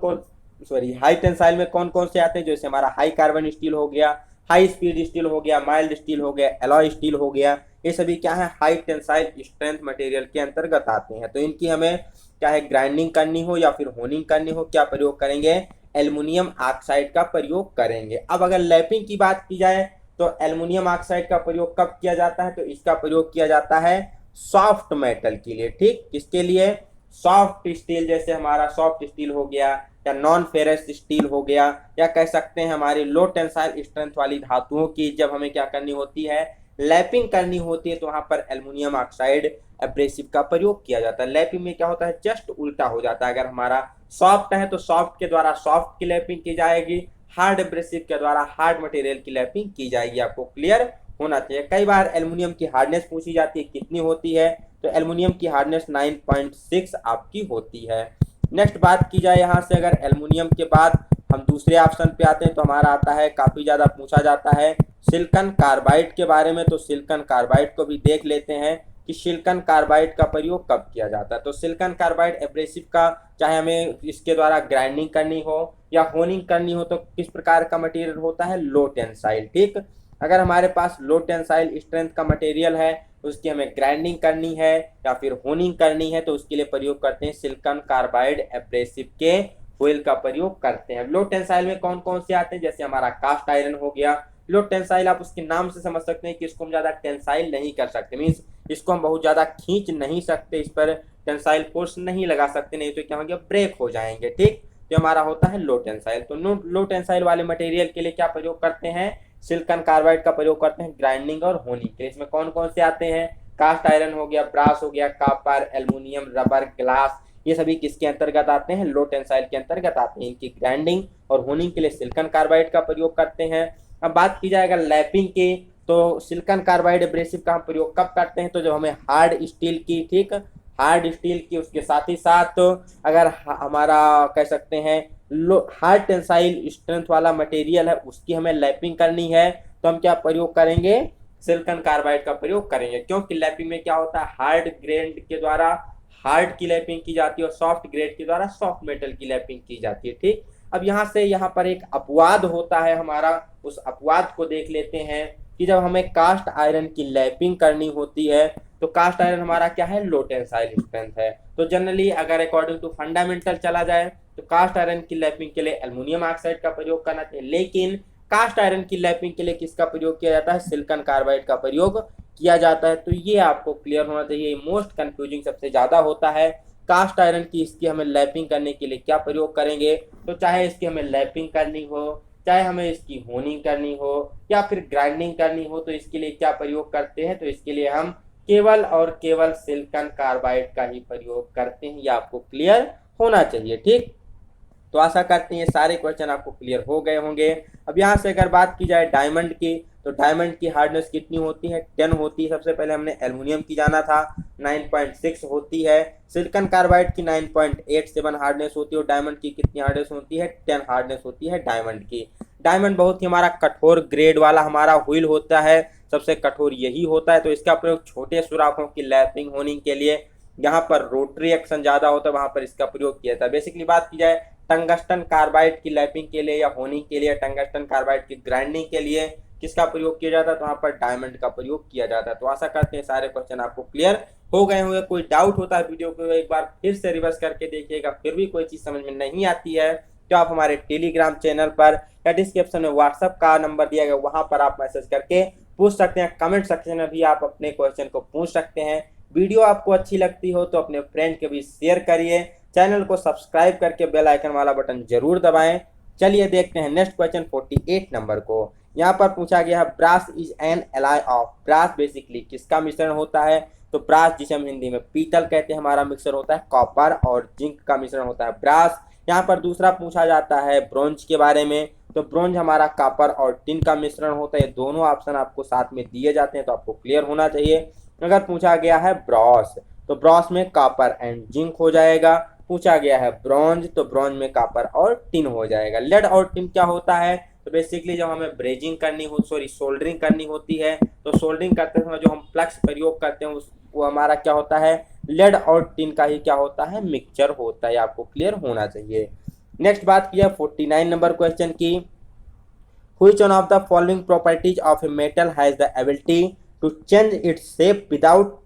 [SPEAKER 1] कौन से आते हैं, जैसे हमारा हाई कार्बन स्टील हो गया, हाई स्पीड स्टील हो गया, माइल्ड स्टील हो गया, एलॉय स्टील हो गया, ये सभी क्या है, हाई टेंसाइल स्ट्रेंथ मटेरियल के अंतर्गत आते हैं। तो इनकी हमें चाहे ग्राइंडिंग करनी हो या फिर होनिंग करनी हो, क्या प्रयोग करेंगे, एल्युमिनियम ऑक्साइड का प्रयोग करेंगे। अब अगर लैपिंग की बात की जाए तो एल्युमिनियम ऑक्साइड का प्रयोग कब किया जाता है, तो इसका प्रयोग किया जाता है सॉफ्ट मेटल के लिए। ठीक, किसके लिए, सॉफ्ट स्टील, जैसे हमारा सॉफ्ट स्टील हो गया या नॉन फेरस स्टील हो गया, या कह सकते हैं हमारी लो टेंसाइल स्ट्रेंथ वाली धातुओं की जब हमें क्या करनी होती है, लैपिंग करनी होती है, तो वहां पर एल्युमिनियम ऑक्साइड एब्रेसिव का प्रयोग किया जाता है। लैपिंग में क्या होता है, जस्ट उल्टा हो जाता है। अगर हमारा सॉफ्ट है तो सॉफ्ट के द्वारा सॉफ्ट की लैपिंग की जाएगी, हार्ड एब्रेसिव के द्वारा हार्ड मटेरियल की लैपिंग की जाएगी। आपको क्लियर होना चाहिए। कई बार एल्युमिनियम की हार्डनेस पूछी जाती है, कितनी होती है, तो एल्युमिनियम की हार्डनेस 9.6 आपकी होती है। नेक्स्ट बात की जाए यहाँ से, अगर एल्युमिनियम के बाद हम दूसरे ऑप्शन पे आते हैं तो हमारा आता है, काफी ज्यादा पूछा जाता है सिलिकॉन कार्बाइड के बारे में। तो सिलिकॉन कार्बाइड को भी देख लेते हैं कि सिलिकॉन कार्बाइड का प्रयोग कब किया जाता है। तो सिलिकॉन कार्बाइड एब्रेसिव का, चाहे हमें इसके द्वारा ग्राइंडिंग करनी हो या होनिंग करनी हो, तो किस प्रकार का मटेरियल होता है, लो टेंसाइल। ठीक, अगर हमारे पास लो टेंसाइल स्ट्रेंथ का मटेरियल है, उसकी हमें ग्राइंडिंग करनी है या फिर होनिंग करनी है, तो उसके लिए प्रयोग करते हैं सिलिकॉन कार्बाइड एब्रेसिव के व्हील का प्रयोग करते हैं। लो टेंसाइल में कौन कौन से आते हैं, जैसे हमारा कास्ट आयरन हो गया। लो टेंसाइल आप उसके नाम से समझ सकते हैं कि इसको हम ज्यादा टेंसाइल नहीं कर सकते, मीन्स इसको हम बहुत ज्यादा खींच नहीं सकते, इस पर टेंसाइल फोर्स नहीं लगा सकते, नहीं तो क्या होंगे, ब्रेक हो जाएंगे। ठीक, तो हमारा होता है लो टेंसाइल। तो लो टेंसाइल वाले मटेरियल के लिए क्या प्रयोग करते हैं, सिलिकॉन कार्बाइड का प्रयोग करते हैं ग्राइंडिंग और होनिंग के लिए। इसमें कौन कौन से आते हैं, कास्ट आयरन हो गया, ब्रास हो गया, कॉपर, एल्युमिनियम, रबर, ग्लास, ये सभी किसके अंतर्गत आते हैं, लो टेंसाइल के अंतर्गत आते हैं। इनकी ग्राइंडिंग और होनिंग के लिए सिलिकॉन कार्बाइड का प्रयोग करते हैं। अब बात की जाए अगर लैपिंग की, तो सिलिकॉन कार्बाइड एब्रेसिव का हम प्रयोग कब करते हैं, तो जब हमें हार्ड स्टील की, ठीक, हार्ड स्टील की, उसके साथ ही साथ अगर हमारा कह सकते हैं लो हार्ड टेंसाइल स्ट्रेंथ वाला मटेरियल है उसकी हमें लैपिंग करनी है, तो हम क्या प्रयोग करेंगे, सिलिकॉन कार्बाइड का प्रयोग करेंगे। क्योंकि लैपिंग में क्या होता है, हार्ड ग्रेड के द्वारा हार्ड की लैपिंग की जाती है और सॉफ्ट ग्रेड के द्वारा सॉफ्ट मेटल की लैपिंग की जाती है। ठीक, अब यहाँ से यहाँ पर एक अपवाद होता है हमारा, उस अपवाद को देख लेते हैं कि जब हमें कास्ट आयरन की लैपिंग करनी होती है, तो कास्ट आयरन हमारा क्या है, लो टेंसाइल स्ट्रेंथ है। तो जनरली अगर अकॉर्डिंग टू फंडामेंटल चला जाए तो कास्ट आयरन की लैपिंग के लिए एल्युमिनियम ऑक्साइड का प्रयोग करना चाहिए, लेकिन कास्ट आयरन की लैपिंग के लिए किसका प्रयोग किया जाता है, सिलिकॉन कार्बाइड का प्रयोग किया जाता है। तो ये आपको क्लियर होना चाहिए, मोस्ट कंफ्यूजिंग सबसे ज्यादा होता है। कास्ट आयरन की इसकी हमें लैपिंग करने के लिए क्या प्रयोग करेंगे, तो चाहे इसकी हमें लैपिंग करनी हो, चाहे हमें इसकी होनिंग करनी हो या फिर ग्राइंडिंग करनी हो, तो इसके लिए क्या प्रयोग करते हैं, तो इसके लिए हम केवल और केवल सिलिकॉन कार्बाइड का ही प्रयोग करते हैं। ये आपको क्लियर होना चाहिए। ठीक, तो आशा करते हैं ये सारे क्वेश्चन आपको क्लियर हो गए होंगे। अब यहाँ से अगर बात की जाए डायमंड की, तो डायमंड की हार्डनेस कितनी होती है, 10 होती है। सबसे पहले हमने एल्युमिनियम की जाना था, 9.6 होती है। सिलिकॉन कार्बाइड की 9.87 हार्डनेस होती है और डायमंड की कितनी हार्डनेस होती है, 10 हार्डनेस होती है डायमंड की। डायमंड बहुत ही हमारा कठोर ग्रेड वाला हमारा व्हील होता है, सबसे कठोर यही होता है। तो इसका प्रयोग छोटे सुराखों की लैपिंग होने के लिए, यहाँ पर रोटरी एक्शन ज्यादा होता है वहां पर इसका प्रयोग किया था। बेसिकली बात की जाए टंगस्टन कार्बाइड की लैपिंग के लिए या होनिंग के लिए, टंगस्टन कार्बाइड की ग्राइंडिंग के लिए किसका प्रयोग किया जाता है, तो वहां पर डायमंड का प्रयोग किया जाता है। तो आशा करते हैं सारे क्वेश्चन आपको क्लियर हो गए होंगे। कोई डाउट होता है वीडियो को एक बार फिर से रिवर्स करके देखिएगा, फिर भी कोई चीज समझ में नहीं आती है तो आप हमारे टेलीग्राम चैनल पर या डिस्क्रिप्शन में व्हाट्सएप का नंबर दिया गया वहां पर आप मैसेज करके पूछ सकते हैं। कमेंट सेक्शन में भी आप अपने क्वेश्चन को पूछ सकते हैं। वीडियो आपको अच्छी लगती हो तो अपने फ्रेंड के भी शेयर करिए, चैनल को सब्सक्राइब करके बेल आइकन वाला बटन जरूर दबाएं। चलिए देखते हैं नेक्स्ट क्वेश्चन 48 नंबर को। यहाँ पर पूछा गया है brass is an alloy of, brass basically किसका मिश्रण होता है, तो ब्रास जिसे हम हिंदी में पीतल कहते हैं हमारा मिक्सर होता है कॉपर और जिंक का मिश्रण होता है ब्रास। यहाँ पर दूसरा पूछा जाता है ब्रोंज के बारे में, तो ब्रोंज हमारा कॉपर और टिन का मिश्रण होता है। दोनों ऑप्शन आपको साथ में दिए जाते हैं तो आपको क्लियर होना चाहिए। अगर पूछा गया है ब्रॉस, तो ब्रॉस में कॉपर एंड जिंक हो जाएगा। पूछा गया है ब्रॉन्ज, तो ब्रॉन्ज में कॉपर और टिन हो जाएगा। लेड और टिन क्या होता है, तो बेसिकली जब हमें ब्रेजिंग करनी हो, सॉरी सोल्डरिंग करनी होती है, तो सोल्डरिंग करते समय जो हम प्लग्स प्रयोग करते हैं वो हमारा क्या होता है, लेड और टिन का ही क्या होता है, मिक्सचर होता है। आपको क्लियर होना चाहिए। नेक्स्ट बात किया 49 नंबर क्वेश्चन की, Which one of the following properties of a metal has the ability to change its shape without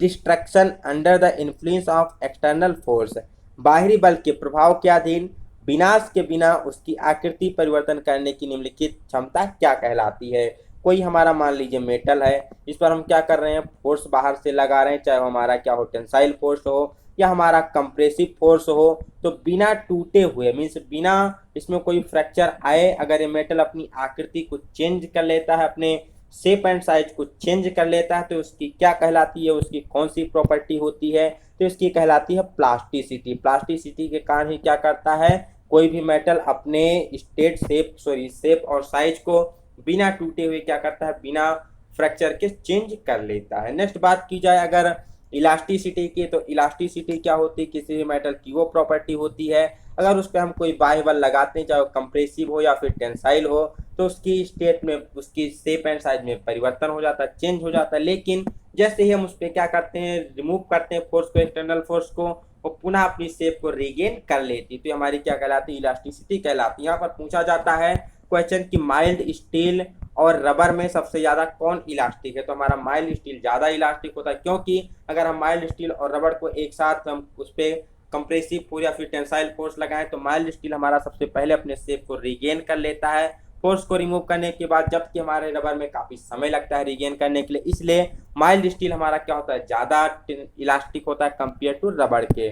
[SPEAKER 1] destruction under the influence of external force? बाहरी बल के प्रभाव के अधीन विनाश के बिना उसकी आकृति परिवर्तन करने की निम्नलिखित क्षमता क्या कहलाती है। कोई हमारा मान लीजिए मेटल है, इस पर हम क्या कर रहे हैं, फोर्स बाहर से लगा रहे हैं, चाहे हमारा क्या हो, टेंसाइल फोर्स हो या हमारा कंप्रेसिव फोर्स हो, तो बिना टूटे हुए, मीन्स बिना इसमें कोई फ्रैक्चर आए, अगर ये मेटल अपनी आकृति को चेंज कर लेता है, अपने शेप एंड साइज को चेंज कर लेता है, तो उसकी क्या कहलाती है, उसकी कौन सी प्रॉपर्टी होती है, तो इसकी कहलाती है प्लास्टिसिटी। प्लास्टिसिटी के कारण ही क्या करता है, कोई भी मेटल अपने शेप और साइज को बिना टूटे हुए क्या करता है, बिना फ्रैक्चर के चेंज कर लेता है। नेक्स्ट बात की जाए अगर इलास्टिसिटी की, तो इलास्टिसिटी क्या होती है, किसी भी मेटल की वो प्रॉपर्टी होती है अगर उस पर हम कोई बाह्य बल लगाते हैं, चाहे वो कंप्रेसिव हो या फिर टेंसाइल हो, तो उसकी स्टेट में, उसकी शेप एंड साइज में परिवर्तन हो जाता है, चेंज हो जाता है। लेकिन जैसे ही हम उस पर क्या करते हैं, रिमूव करते हैं फोर्स को, एक्सटर्नल फोर्स को, वो पुनः अपनी शेप को रिगेन कर लेती है, तो हमारी क्या कहलाती है, इलास्टिसिटी कहलाती है। यहाँ पर पूछा जाता है क्वेश्चन की माइल्ड स्टील और रबर में सबसे ज्यादा कौन इलास्टिक है, तो हमारा माइल्ड स्टील ज्यादा इलास्टिक होता है, क्योंकि अगर हम माइल्ड स्टील और रबर को एक साथ हम उस पर कंप्रेसिव फोर्स या फिर टेंसाइल फोर्स लगाएं तो माइल्ड स्टील हमारा सबसे पहले अपने शेप को रिगेन कर लेता है फोर्स को रिमूव करने के बाद, जबकि हमारे रबर में काफी समय लगता है रिगेन करने के लिए। इसलिए माइल्ड स्टील हमारा क्या होता है, ज्यादा इलास्टिक होता है कंपेयर टू रबर के।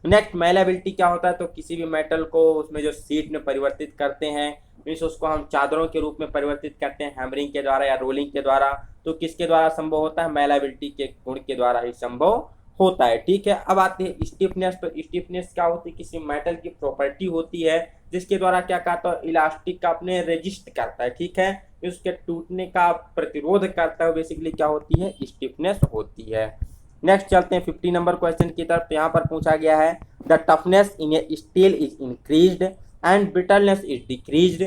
[SPEAKER 1] नेक्स्ट मैलेबिलिटी क्या होता है, तो किसी भी मेटल को उसमें जो शीट में परिवर्तित करते हैं, मीन्स उसको हम चादरों के रूप में परिवर्तित करते हैं हैमरिंग के द्वारा या रोलिंग के द्वारा, तो किसके द्वारा संभव होता है, मैलेबिलिटी के गुण के द्वारा ही संभव होता है। ठीक है, अब आते हैं स्टिफनेस। तो स्टिफनेस क्या होती है, किसी मेटल की प्रॉपर्टी होती है जिसके द्वारा क्या कहता है, इलास्टिक का अपने रेजिस्ट करता है। ठीक है, उसके टूटने का प्रतिरोध करता है, बेसिकली क्या होती है, स्टिफनेस होती है। नेक्स्ट चलते हैं 50 नंबर क्वेश्चन की तरफ। तो यहाँ पर पूछा गया है the toughness in A steel is increased and brittleness is decreased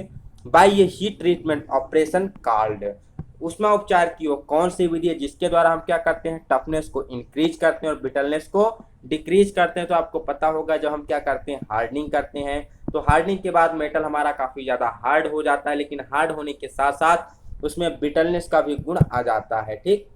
[SPEAKER 1] bye A heat treatment operation called. उसमें उपचार की वो कौन सी विधि है जिसके द्वारा हम क्या करते हैं, टफनेस को इंक्रीज करते हैं और ब्रिटलनेस को डिक्रीज करते हैं। तो आपको पता होगा जब हम क्या करते हैं, हार्डनिंग करते हैं, तो हार्डनिंग के बाद मेटल हमारा काफी ज्यादा हार्ड हो जाता है, लेकिन हार्ड होने के साथ साथ उसमें ब्रिटलनेस का भी गुण आ जाता है। ठीक,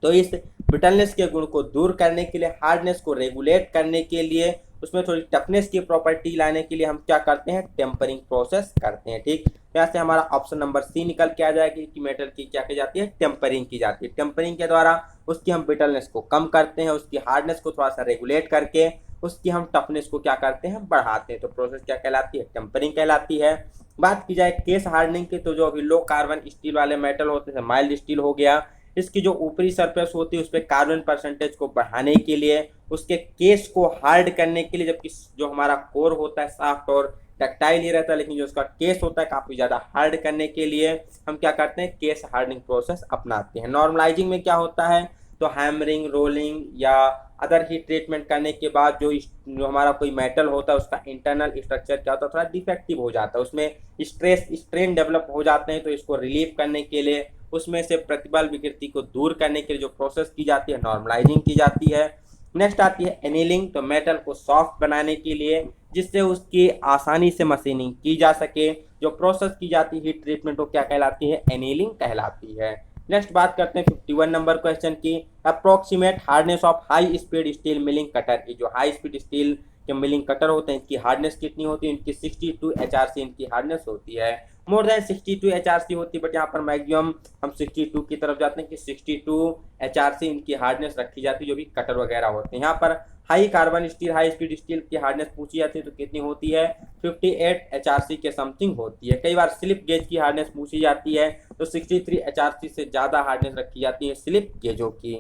[SPEAKER 1] तो इस ब्रिटलनेस के गुण को दूर करने के लिए, हार्डनेस को रेगुलेट करने के लिए, उसमें थोड़ी टफनेस की प्रॉपर्टी लाने के लिए हम क्या करते हैं, टेम्परिंग प्रोसेस करते हैं। ठीक, तो यहाँ से हमारा ऑप्शन नंबर सी निकल के आ जाएगी कि मेटल की क्या की जाती है, टेम्परिंग की जाती है। टेम्परिंग के द्वारा उसकी हम ब्रिटलनेस को कम करते हैं, उसकी हार्डनेस को थोड़ा सा रेगुलेट करके उसकी हम टफनेस को क्या करते हैं, बढ़ाते हैं। तो प्रोसेस क्या कहलाती है, टेम्परिंग कहलाती है। बात की जाए केस हार्डनिंग की, तो जो अभी लो कार्बन स्टील वाले मेटल होते हैं, माइल्ड स्टील हो गया, इसकी जो ऊपरी सरफेस होती है उस पर कार्बन परसेंटेज को बढ़ाने के लिए, उसके केस को हार्ड करने के लिए, जबकि जो हमारा कोर होता है सॉफ्ट और डक्टाइल ही रहता है, लेकिन जो उसका केस होता है काफी ज्यादा हार्ड करने के लिए हम क्या करते हैं, केस हार्डनिंग प्रोसेस अपनाते हैं। नॉर्मलाइजिंग में क्या होता है, तो हैमरिंग, रोलिंग या अदर हीट ट्रीटमेंट करने के बाद जो हमारा कोई मेटल होता है उसका इंटरनल स्ट्रक्चर क्या होता है, थोड़ा डिफेक्टिव हो जाता है, उसमें स्ट्रेस स्ट्रेन डेवलप हो जाते हैं। तो इसको रिलीव करने के लिए, उसमें से प्रतिबल विकृति को दूर करने के लिए जो प्रोसेस की जाती है, नॉर्मलाइजिंग की जाती है। नेक्स्ट आती है एनीलिंग। तो मेटल को सॉफ्ट बनाने के लिए, जिससे उसकी आसानी से मशीनिंग की जा सके, जो प्रोसेस की जाती है हीट ट्रीटमेंट, वो क्या कहलाती है, एनीलिंग कहलाती है। नेक्स्ट बात करते हैं 51 नंबर क्वेश्चन की। Approximate hardness of high speed steel milling cutter की। जो हाई स्पीड स्टील के मिलिंग कटर होते हैं, इनकी हार्डनेस कितनी होती है, इनकी 62 HRC इनकी हार्डनेस होती है। मोर देन 62 HRC होती है, बट यहाँ पर मैक्सिमम हम 62 की तरफ जाते हैं कि 62 HRC इनकी हार्डनेस रखी जाती है, जो भी कटर वगैरह होते हैं। यहाँ पर high carbon steel, high speed steel की हार्डनेस पूछी जाती है तो कितनी होती है, 58 HRC के समथिंग होती है। कई बार स्लिप गेज की हार्डनेस पूछी जाती है तो 63 HRC से ज़्यादा हार्डनेस रखी जाती है स्लिप गेजों की।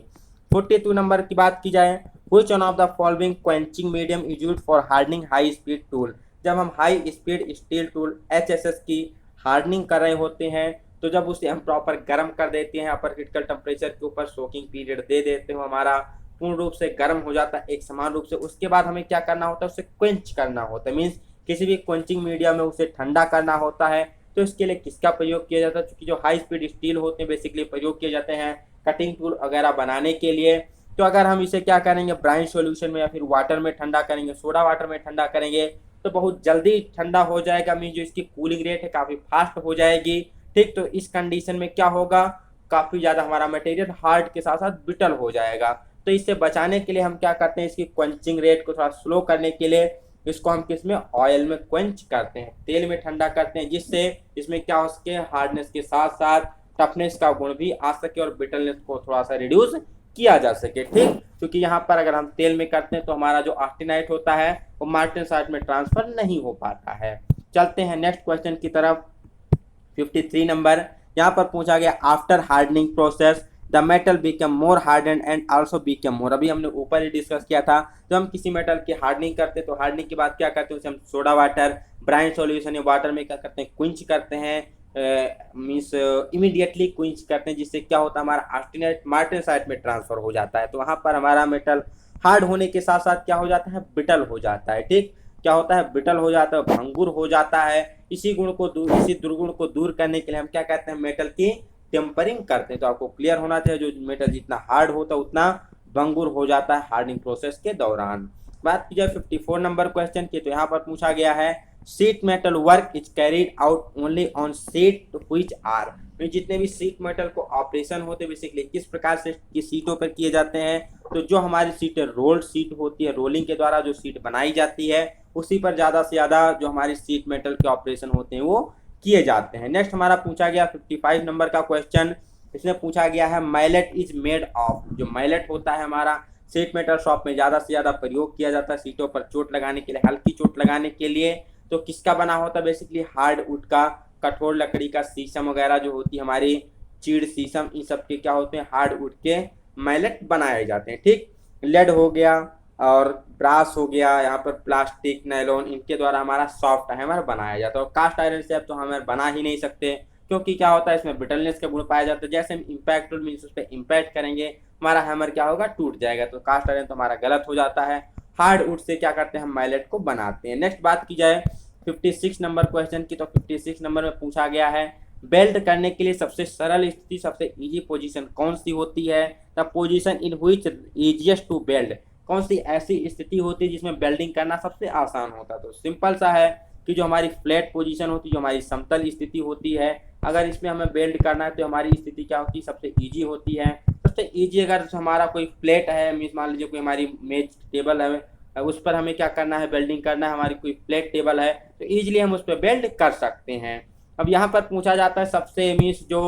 [SPEAKER 1] 42 नंबर की बात की जाए, which one of the following quenching medium is used for hardening high speed tool. जब हम high speed steel tool HSS की हार्डनिंग कर रहे होते हैं, तो जब उसे हम प्रॉपर गर्म कर देते हैं, अपर क्रिटिकल टेम्परेचर के ऊपर सोकिंग पीरियड दे देते हो, हमारा पूर्ण रूप से गर्म हो जाता है एक समान रूप से, उसके बाद हमें क्या करना होता है, उसे क्वेंच करना होता है, मीन्स किसी भी क्वेंचिंग मीडिया में उसे ठंडा करना होता है। तो इसके लिए किसका प्रयोग किया जाता है, क्योंकि जो हाई स्पीड स्टील होते हैं बेसिकली प्रयोग किए जाते हैं कटिंग टूल वगैरह बनाने के लिए। तो अगर हम इसे क्या करेंगे, ब्राइन सॉल्यूशन में या फिर वाटर में ठंडा करेंगे, सोडा वाटर में ठंडा करेंगे, तो बहुत जल्दी ठंडा हो जाएगा, मीन जो इसकी कूलिंग रेट है काफ़ी फास्ट हो जाएगी। ठीक, तो इस कंडीशन में क्या होगा, काफ़ी ज़्यादा हमारा मटेरियल हार्ड के साथ साथ ब्रिटल हो जाएगा। तो इससे बचाने के लिए हम क्या करते हैं, इसकी क्वेंचिंग रेट को थोड़ा स्लो करने के लिए इसको हम किस में, ऑयल में क्वेंच करते हैं, तेल में ठंडा करते हैं, जिससे इसमें क्या हो सके, हार्डनेस के साथ साथ टफनेस का गुण भी आ सके और ब्रिटलनेस को थोड़ा सा रिड्यूस किया जा सके। ठीक, क्योंकि यहाँ पर अगर हम तेल में करते हैं तो हमारा जो ऑस्टेनाइट होता है वो मार्टेनसाइट में ट्रांसफर नहीं हो पाता है। चलते हैं नेक्स्ट क्वेश्चन की तरफ। 53 नंबर, यहाँ पर पूछा गया after hardening process the metal become more harden and also become more. अभी हमने ऊपर ही डिस्कस किया था, जब हम किसी मेटल की हार्डनिंग करते हैं तो हार्डनिंग के बाद क्या करते हैं, उसे हम सोडा वाटर, ब्राइन सॉल्यूशन या वाटर में क्या करते हैं, क्विंच करते हैं, मीन्स इमीडिएटली क्विंच करते हैं, जिससे क्या होता है, हमारा ऑस्टेनाइट मार्टेनसाइट में ट्रांसफर हो जाता है। तो वहाँ पर हमारा मेटल हार्ड होने के साथ साथ क्या हो जाता है, ब्रिटल हो जाता है। ठीक, क्या होता है, ब्रिटल हो जाता है, भंगुर हो जाता है। इसी दुर्गुण को दूर करने के लिए हम क्या कहते हैं, मेटल की टेम्परिंग करते हैं। तो आपको क्लियर होना चाहिए, जो मेटल जितना हार्ड होता है उतना भंगुर हो जाता है हार्डनिंग प्रोसेस के दौरान। बात की जाए 54 नंबर क्वेश्चन की, तो यहाँ पर पूछा गया है sheet metal work is carried out only on sheet which are. में जितने भी सीट मेटल को ऑपरेशन होते हैं बेसिकली किस प्रकार से की सीटों पर किए जाते हैं। तो जो हमारी सीटें रोल्ड सीट होती है, रोलिंग के द्वारा जो सीट बनाई जाती है उसी पर ज़्यादा से ज़्यादा जो हमारी सीट मेटल के ऑपरेशन होते हैं वो किए जाते हैं। नेक्स्ट हमारा पूछा गया 55 नंबर का क्वेश्चन। इसमें पूछा गया है मैलेट इज मेड ऑफ। जो मैलेट होता है हमारा सीट मेटल शॉप में ज़्यादा से ज़्यादा प्रयोग किया जाता है सीटों पर चोट लगाने के लिए, हल्की चोट लगाने के लिए। तो किसका बना होता है बेसिकली हार्ड वुड का, कठोर लकड़ी का, शीशम वगैरह जो होती है हमारी चीड़ शीशम, इन सब के क्या होते हैं हार्ड वुड के मैलेट बनाए जाते हैं। ठीक, लेड हो गया और ब्रास हो गया, यहाँ पर प्लास्टिक, नायलॉन, इनके द्वारा हमारा सॉफ्ट हैमर बनाया जाता है। और कास्ट आयरन से अब तो हैमर बना ही नहीं सकते क्योंकि क्या होता है इसमें ब्रिटलनेस का गुण पाया जाता है। जैसे हम इम्पैक्ट टूल मीन्स उस पर इम्पैक्ट करेंगे हमारा हैमर क्या होगा, टूट जाएगा। तो कास्ट आयरन तो हमारा गलत हो जाता है। हार्ड वुड से क्या करते हैं हम मैलेट को बनाते हैं। नेक्स्ट बात की जाए 56 नंबर क्वेश्चन की, तो 56 नंबर में पूछा गया है बेल्ट करने के लिए सबसे सरल स्थिति, सबसे इजी पोजीशन कौन सी होती है। The position in which easiest to belt, कौन सी ऐसी स्थिति होती है जिसमें बेल्डिंग करना सबसे आसान होता है। तो सिंपल सा है कि जो हमारी फ्लैट पोजीशन होती है, जो हमारी समतल स्थिति होती है, अगर इसमें हमें बेल्ट करना है तो हमारी स्थिति क्या होती है, सबसे ईजी होती है। सबसे ईजी अगर हमारा कोई फ्लैट है, मीन्स मान लीजिए कोई हमारी मेज टेबल है, उस पर हमें क्या करना है, बेल्डिंग करना है, हमारी कोई फ्लैट टेबल है तो ईजिली हम उस पर बेल्ट कर सकते हैं। अब यहाँ पर पूछा जाता है सबसे मीन्स जो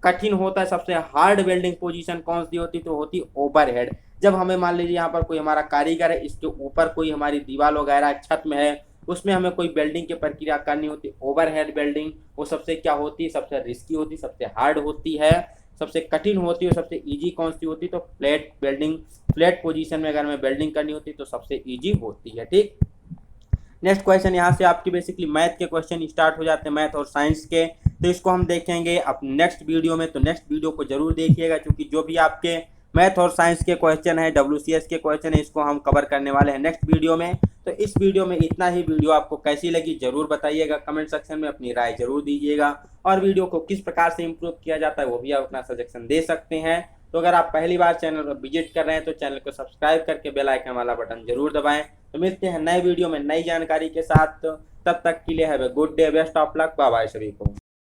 [SPEAKER 1] कठिन होता है, सबसे हार्ड वेल्डिंग पोजीशन कौन सी होती है, तो होती ओवरहेड। जब हमें मान लीजिए यहाँ पर कोई हमारा कारीगर है, इसके ऊपर कोई हमारी दीवार वगैरह छत में है, उसमें हमें कोई वेल्डिंग की प्रक्रिया करनी होती है ओवरहेड वेल्डिंग, वो सबसे क्या होती है, सबसे रिस्की होती है, सबसे हार्ड होती है, सबसे कठिन होती है। सबसे ईजी कौन सी होती है, तो फ्लैट वेल्डिंग, फ्लैट पोजीशन में अगर हमें वेल्डिंग करनी होती है तो सबसे ईजी होती है। ठीक, नेक्स्ट क्वेश्चन यहाँ से आपकी बेसिकली मैथ के क्वेश्चन स्टार्ट हो जाते हैं, मैथ और साइंस के। तो इसको हम देखेंगे अब नेक्स्ट वीडियो में, तो नेक्स्ट वीडियो को जरूर देखिएगा क्योंकि जो भी आपके मैथ और साइंस के क्वेश्चन है, WCS के क्वेश्चन है, इसको हम कवर करने वाले हैं नेक्स्ट वीडियो में। तो इस वीडियो में इतना ही। वीडियो आपको कैसी लगी जरूर बताइएगा, कमेंट सेक्शन में अपनी राय जरूर दीजिएगा, और वीडियो को किस प्रकार से इम्प्रूव किया जाता है वो भी आप अपना सजेशन दे सकते हैं। तो अगर आप पहली बार चैनल पर विजिट कर रहे हैं तो चैनल को सब्सक्राइब करके बेल आइकन वाला बटन जरूर दबाएं। तो मिलते हैं नए वीडियो में नई जानकारी के साथ, तब तक के लिए have a good day, best of luck, bye bye सभी को।